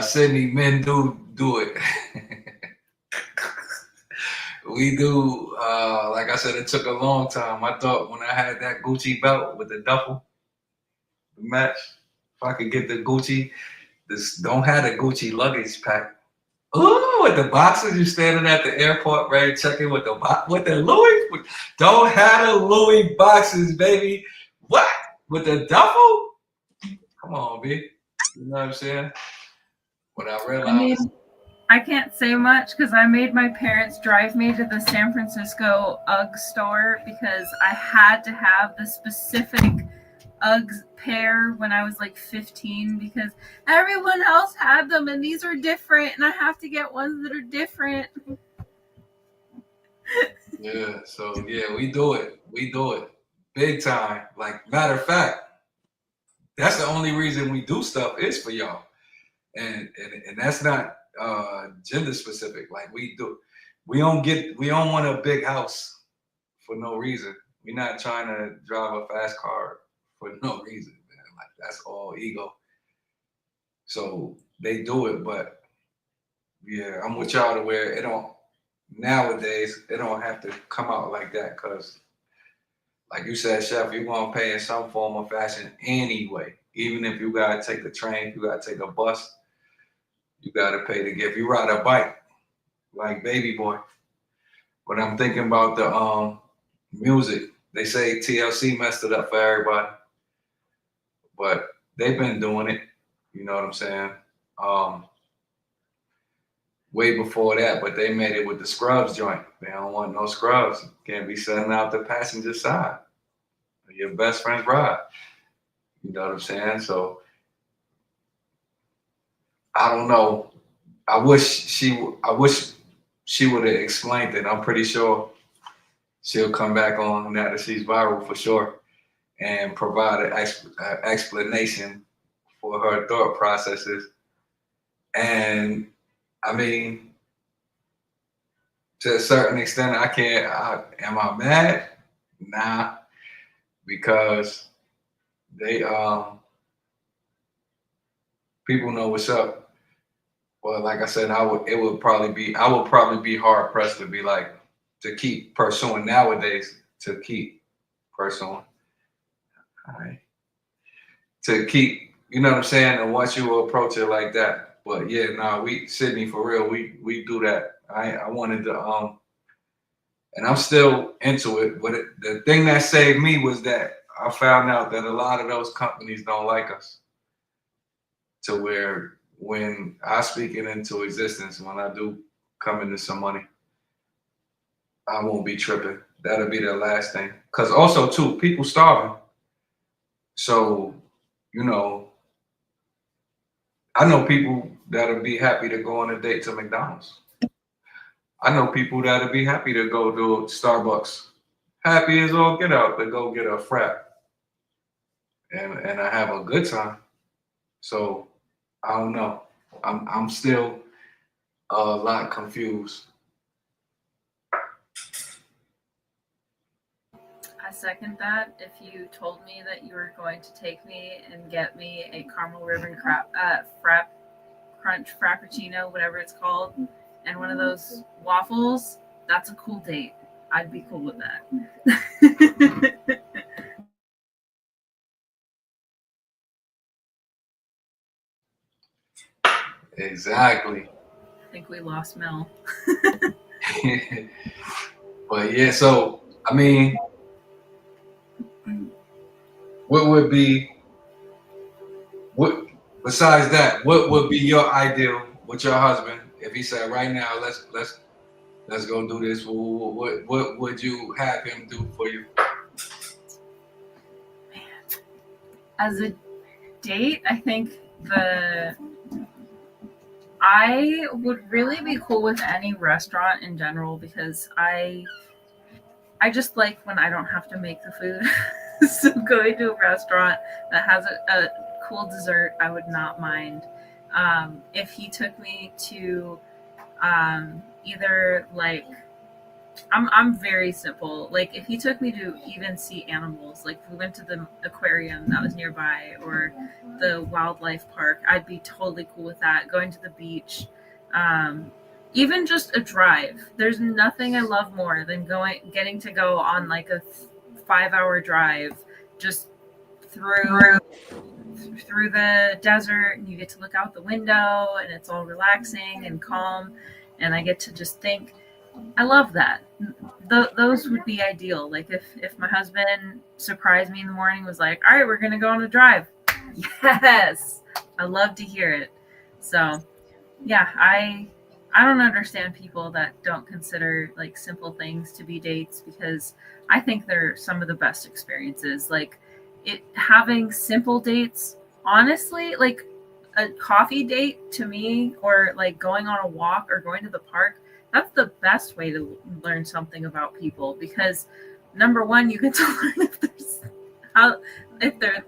Sydney, men do it. We do. Like I said, it took a long time. I thought when I had that Gucci belt with the duffel match, if I could get the Gucci, don't have the Gucci luggage pack. Ooh, with the boxes, you standing at the airport, ready checking with the Louis. Don't have the Louis boxes, baby. What? With the duffel? Come on, B. You know what I'm saying? What I realized. I can't say much because I made my parents drive me to the San Francisco UGG store because I had to have the specific UGG pair when I was like 15 because everyone else had them and these are different and I have to get ones that are different. Yeah, so yeah, we do it. We do it. Big time. Like, matter of fact, that's the only reason we do stuff is for y'all. And that's not gender specific. Like we don't want a big house for no reason. We're not trying to drive a fast car for no reason, man. Like that's all ego. So they do it, but yeah, I'm with y'all to where it don't nowadays it don't have to come out like that because like you said, Chef, you're gonna pay in some form of fashion anyway. Even if you gotta take the train, you gotta take a bus, you gotta pay to get. If you ride a bike, like Baby Boy. But I'm thinking about the music. They say TLC messed it up for everybody, but they've been doing it. You know what I'm saying? Way before that, but they made it with the Scrubs joint. They don't want no Scrubs. Can't be sitting out the passenger side. Your best friend's ride. You know what I'm saying? So I don't know. I wish she would have explained it. I'm pretty sure she'll come back on now that she's viral for sure and provide an explanation for her thought processes. And I mean, to a certain extent, am I mad? Nah, because they, people know what's up. Well, like I said, I would probably be hard pressed to be like, to keep pursuing nowadays, to keep pursuing. All right. To keep, you know what I'm saying? And once you approach it like that. But yeah, Sydney, for real, we do that. I wanted to, and I'm still into it. But the thing that saved me was that I found out that a lot of those companies don't like us. To where when I speak it into existence, when I do come into some money, I won't be tripping. That'll be the last thing. Because also, too, people starving. So, you know, I know people that'll be happy to go on a date to McDonald's. I know people that'll be happy to go to Starbucks. Happy as all get out to go get a frap. And I have a good time. So I don't know. I'm still a lot confused. I second that. If you told me that you were going to take me and get me a caramel ribbon crunch frappuccino, whatever it's called, and one of those waffles, that's a cool date. I'd be cool with that. Exactly. I think we lost Mel. But yeah, so I mean, what would be besides that? What would be your ideal with your husband if he said, right now, let's go do this? What would you have him do for you? As a date, I think I would really be cool with any restaurant in general, because I just like when I don't have to make the food. So going to a restaurant that has a cool dessert, I would not mind. If he took me to either like, I'm very simple. Like if he took me to even see animals, like if we went to the aquarium that was nearby or the wildlife park, I'd be totally cool with that. Going to the beach, even just a drive. There's nothing I love more than getting to go on like a 5-hour drive just through the desert, and you get to look out the window and it's all relaxing and calm, and I get to just think. I love that. Those would be ideal. Like if my husband surprised me in the morning, was like, all right, we're going to go on a drive. Yes. I love to hear it. So yeah, I don't understand people that don't consider like simple things to be dates, because I think they're some of the best experiences. Like having simple dates, honestly, like a coffee date to me, or like going on a walk or going to the park, that's the best way to learn something about people, because number one, you get to learn if they're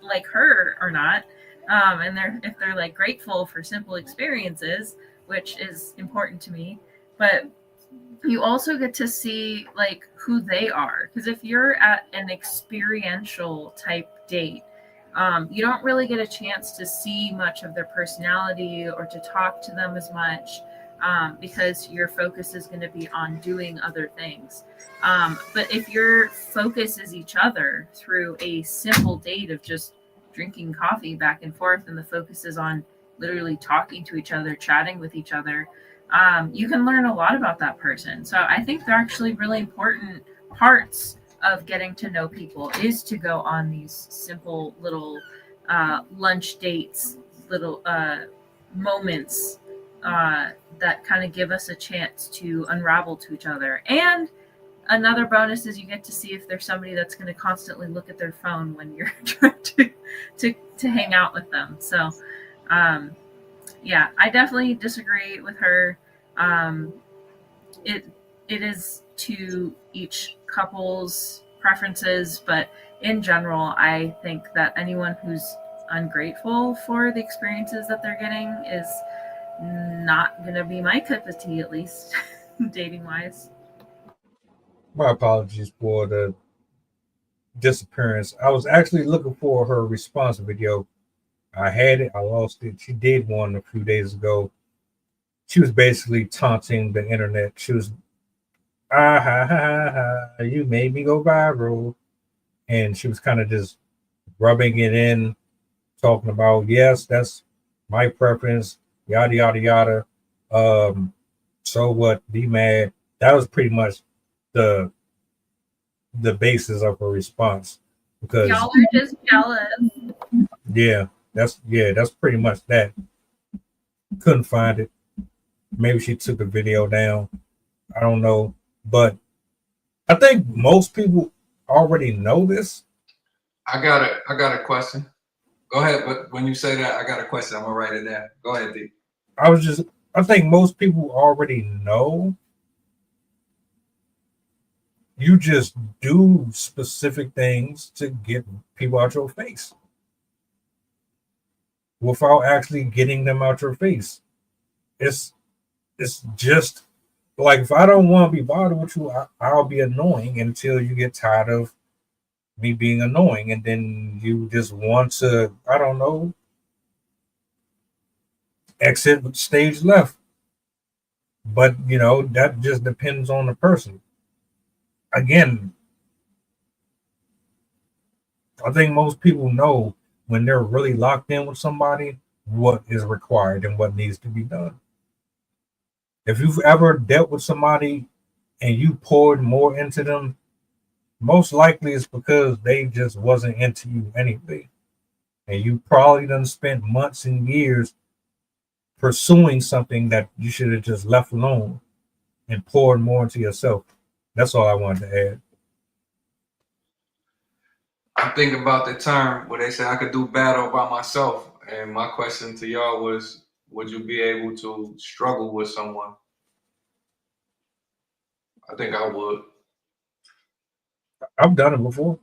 like her or not, and if they're like grateful for simple experiences, which is important to me. But you also get to see like who they are, because if you're at an experiential type date, you don't really get a chance to see much of their personality or to talk to them as much. Because your focus is going to be on doing other things. But if your focus is each other through a simple date of just drinking coffee back and forth, and the focus is on literally talking to each other, chatting with each other, you can learn a lot about that person. So I think they're actually really important parts of getting to know people, is to go on these simple little lunch dates, little moments that kind of give us a chance to unravel to each other. And another bonus is you get to see if there's somebody that's going to constantly look at their phone when you're trying to hang out with them. So yeah, I definitely disagree with her. It is to each couple's preferences, but in general, I think that anyone who's ungrateful for the experiences that they're getting is not going to be my cup of tea, at least dating wise. My apologies for the disappearance. I was actually looking for her response video. I had it, I lost it. She did one a few days ago. She was basically taunting the internet. She was, ah ha ha ha, you made me go viral. And she was kind of just rubbing it in, talking about, yes, that's my preference, yada yada yada. So what? Be mad. That was pretty much the basis of her response, because Y'all are just jealous. that's pretty much that. Couldn't find it. Maybe she took the video down. I don't know, but I think most people already know this. I got a question. Go ahead, but when you say that, I got a question. I'm gonna write it down. Go ahead, D. I think most people already know. You just do specific things to get people out your face without actually getting them out your face. It's just like, if I don't want to be bothered with you, I'll be annoying until you get tired of me being annoying, and then you just want to, I don't know, exit stage left. But that just depends on the person. Again, I think most people know when they're really locked in with somebody what is required and what needs to be done. If you've ever dealt with somebody and you poured more into them, most likely it's because they just wasn't into you anyway. And you probably done spent months and years pursuing something that you should have just left alone and poured more into yourself. That's all I wanted to add. I'm thinking about the term where they say I could do battle by myself. And my question to y'all was, would you be able to struggle with someone? I think I would. I've done it before.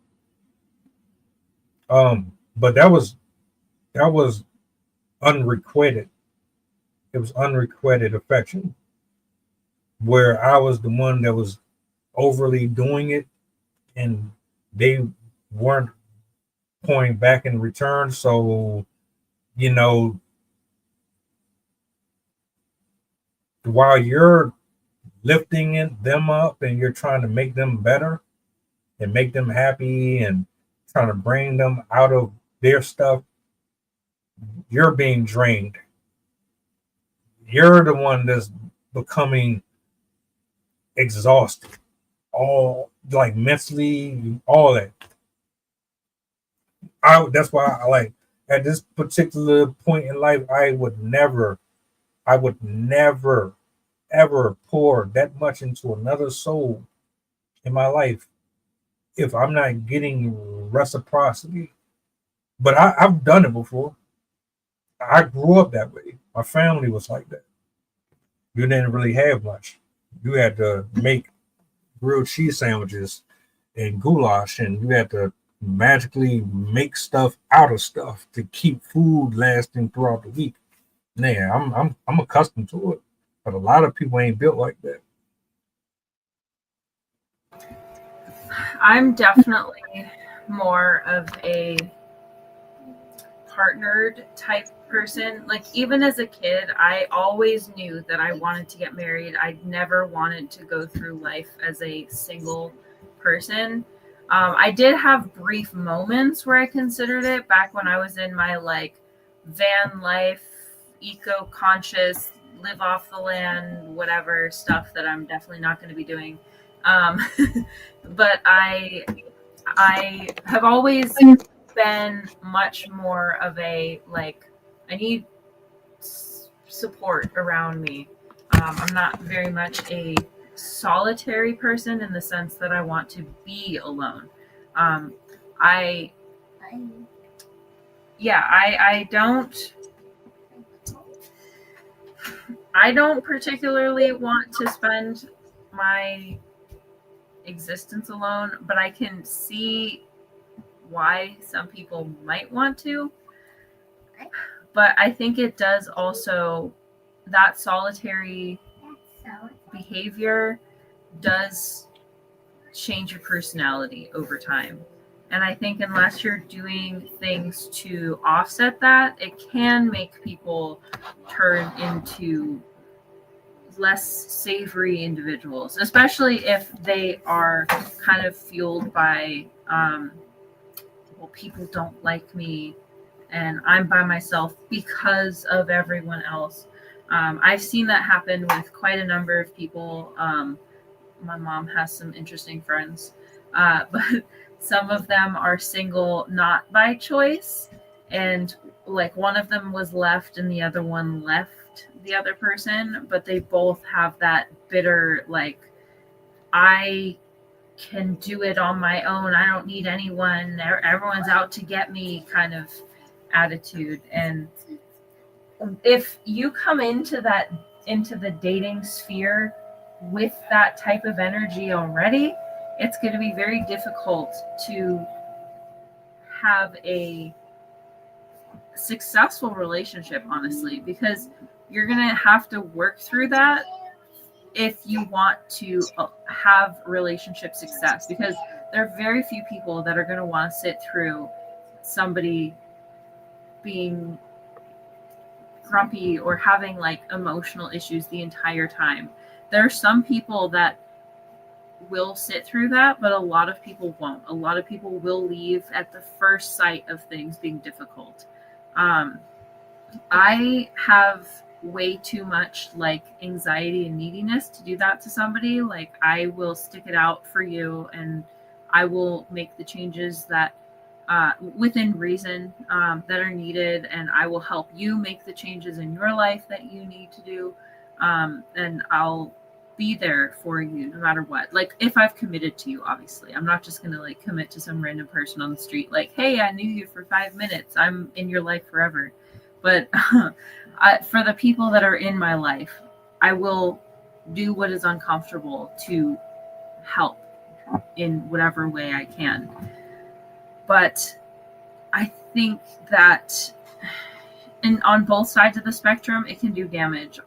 But that was unrequited. It was unrequited affection, where I was the one that was overly doing it and they weren't pouring back in return. So, while you're lifting them up and you're trying to make them better and make them happy and trying to bring them out of their stuff, you're being drained. You're the one that's becoming exhausted, all like mentally, all that. That's why I like, at this particular point in life, I would never ever pour that much into another soul in my life if I'm not getting reciprocity. But I've done it before. I grew up that way. My family was like that. You didn't really have much. You had to make grilled cheese sandwiches and goulash, and you had to magically make stuff out of stuff to keep food lasting throughout the week. Man, I'm accustomed to it, but a lot of people ain't built like that. I'm definitely more of a partnered type person. Like, even as a kid, I always knew that I wanted to get married. I never wanted to go through life as a single person. I did have brief moments where I considered it back when I was in my van life, eco-conscious, live off the land, whatever stuff that I'm definitely not going to be doing. But I have always been much more of a I need support around me. I'm not very much a solitary person in the sense that I want to be alone. I don't particularly want to spend my existence alone, but I can see why some people might want to. But I think it does also, that solitary behavior does change your personality over time. And I think unless you're doing things to offset that, it can make people turn into less savory individuals, especially if they are kind of fueled by, well, people don't like me and I'm by myself because of everyone else. I've seen that happen with quite a number of people. My mom has some interesting friends, but some of them are single not by choice, and like one of them was left and the other one left the other person, but they both have that bitter, like, I can do it on my own, I don't need anyone, everyone's out to get me kind of attitude. And if you come into the dating sphere with that type of energy already, it's going to be very difficult to have a successful relationship, honestly, because you're going to have to work through that if you want to have relationship success, because there are very few people that are going to want to sit through somebody being grumpy or having like emotional issues the entire time. There are some people that will sit through that, but a lot of people won't. A lot of people will leave at the first sight of things being difficult. I have way too much like anxiety and neediness to do that to somebody. Like, I will stick it out for you and I will make the changes that within reason that are needed, and I will help you make the changes in your life that you need to do, and I'll be there for you no matter what. Like, if I've committed to you, obviously I'm not just gonna like commit to some random person on the street like, hey, I knew you for 5 minutes, I'm in your life forever. But for the people that are in my life, I will do what is uncomfortable to help in whatever way I can. But I think that on both sides of the spectrum, it can do damage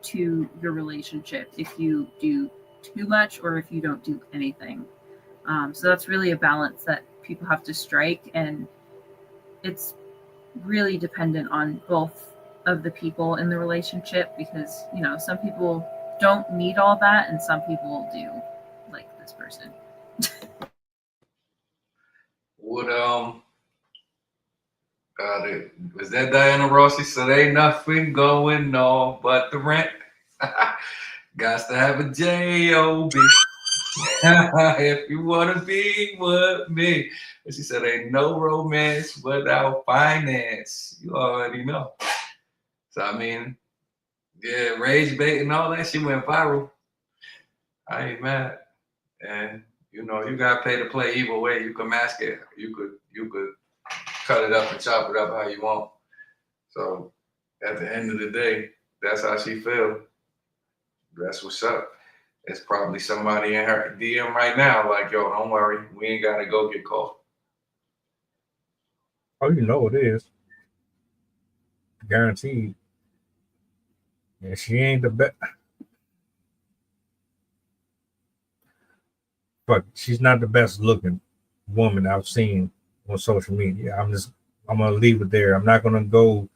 to your relationship if you do too much or if you don't do anything. So that's really a balance that people have to strike, and it's really dependent on both of the people in the relationship, because, you know, some people don't need all that and some people do, like this person. What was that Diana Ross? She said, "Ain't nothing going on but the rent. Got to have a job if you wanna be with me." And she said, "Ain't no romance without finance." You already know. So I mean, yeah, rage bait and all that. She went viral. I ain't mad. And you know, you gotta pay to play either way. You can mask it. You could cut it up and chop it up how you want. So at the end of the day, that's how she feels. That's what's up. It's probably somebody in her DM right now, like, yo, don't worry, we ain't gotta go get coffee. Oh, you know it is. Guaranteed. And she ain't the best. But she's not the best looking woman I've seen on social media. I'm gonna leave it there. I'm not gonna go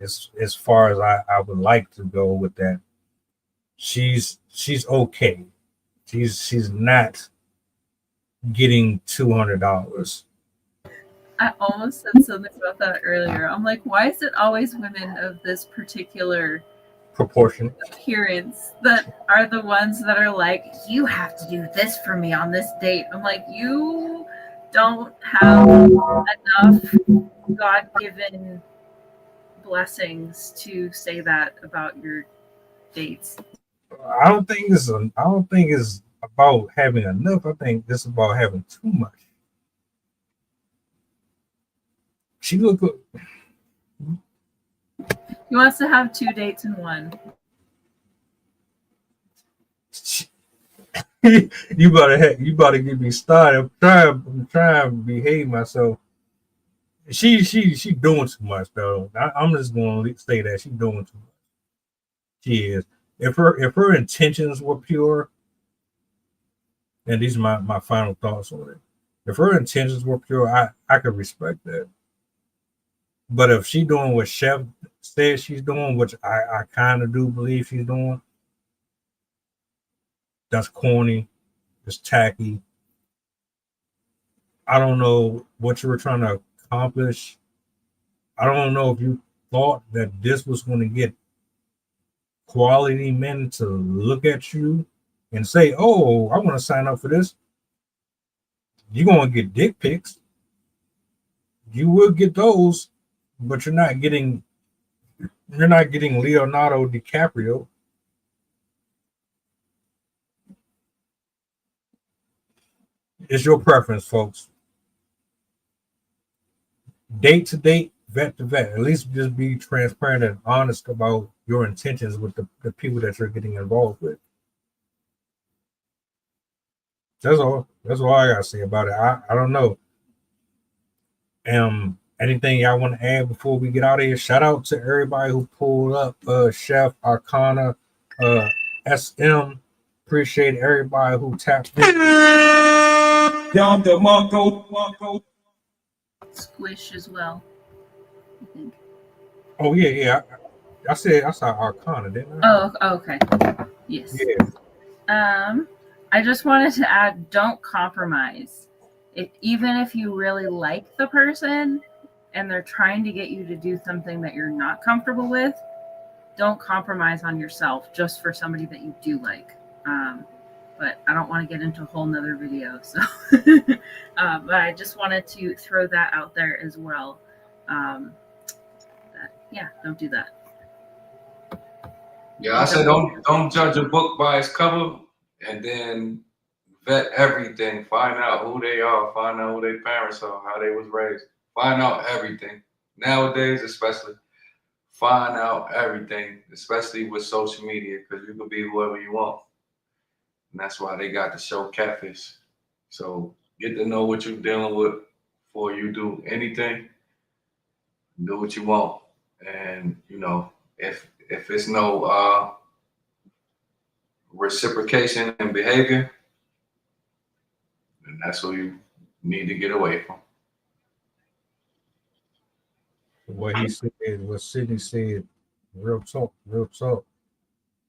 as far as I would like to go with that. She's okay. She's not getting $200. I almost said something about that earlier. I'm like, why is it always women of this particular Proportion appearance that are the ones that are like, you have to do this for me on this date? I'm like, you don't have enough God-given blessings to say that about your dates. I don't think it's about having enough. I think it's about having too much. She look good. He wants to have 2 dates in one. You better get me started. I'm trying to behave myself. She doing too much though. I'm just gonna say that she's doing too much. She is. If her intentions were pure, and these are my final thoughts on it. If her intentions were pure, I could respect that. But if she doing what Chef says she's doing, which I kind of do believe she's doing, that's corny. It's tacky. I don't know what you were trying to accomplish. I don't know if you thought that this was going to get quality men to look at you and say, "Oh, I want to sign up for this." You're going to get dick pics. You will get those, but you're not getting Leonardo DiCaprio. It's your preference, folks. Date to date, vet to vet. At least just be transparent and honest about your intentions with the people that you're getting involved with. That's all. That's all I gotta say about it. I don't know. Anything y'all want to add before we get out of here? Shout out to everybody who pulled up. Chef Arcana, SM. Appreciate everybody who tapped in. Down the Monko. Squish as well, I think. Oh yeah. I saw Arcana, didn't I? Oh, okay. Yes. Yeah. I just wanted to add, don't compromise. Even if you really like the person and they're trying to get you to do something that you're not comfortable with, don't compromise on yourself just for somebody that you do like. But I don't want to get into a whole nother video. So, but I just wanted to throw that out there as well. Don't do that. Yeah, I said don't judge a book by its cover, and then vet everything. Find out who they are. Find out who their parents are, how they was raised. Find out everything. Nowadays, especially, find out everything, especially with social media, because you can be whoever you want. And that's why they got the show Catfish. So get to know what you're dealing with before you do anything. Do what you want. And, if it's no reciprocation in behavior, then that's what you need to get away from. What he said, what Sydney said, real talk.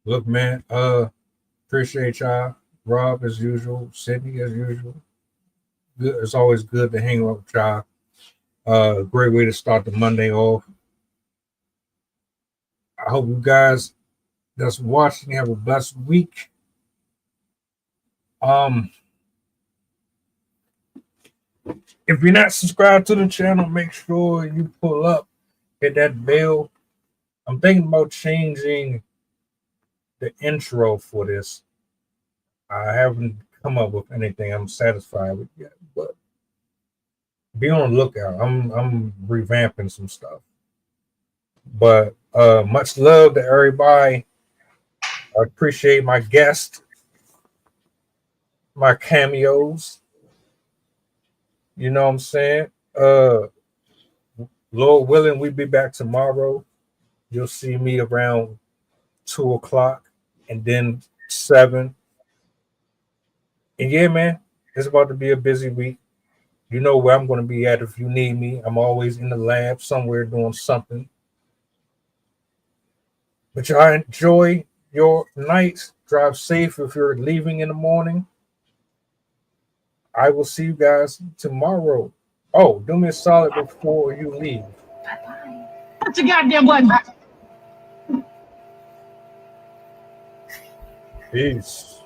Look, man, appreciate y'all. Rob as usual, Sydney as usual. Good. It's always good to hang out with y'all. Great way to start the Monday off. I hope you guys that's watching have a blessed week. If you're not subscribed to the channel, make sure you pull up, hit that bell. I'm thinking about changing the intro for this. I haven't come up with anything I'm satisfied with yet, but be on the lookout. I'm revamping some stuff. But much love to everybody. I appreciate my guests, my cameos. You know what I'm saying? Lord willing, we'll be back tomorrow. You'll see me around 2:00 and then 7. And yeah, man, it's about to be a busy week. You know where I'm going to be at if you need me. I'm always in the lab somewhere doing something. But y'all enjoy your nights. Drive safe if you're leaving in the morning. I will see you guys tomorrow. Oh, do me a solid before you leave. Bye-bye. Put your goddamn button back. Peace.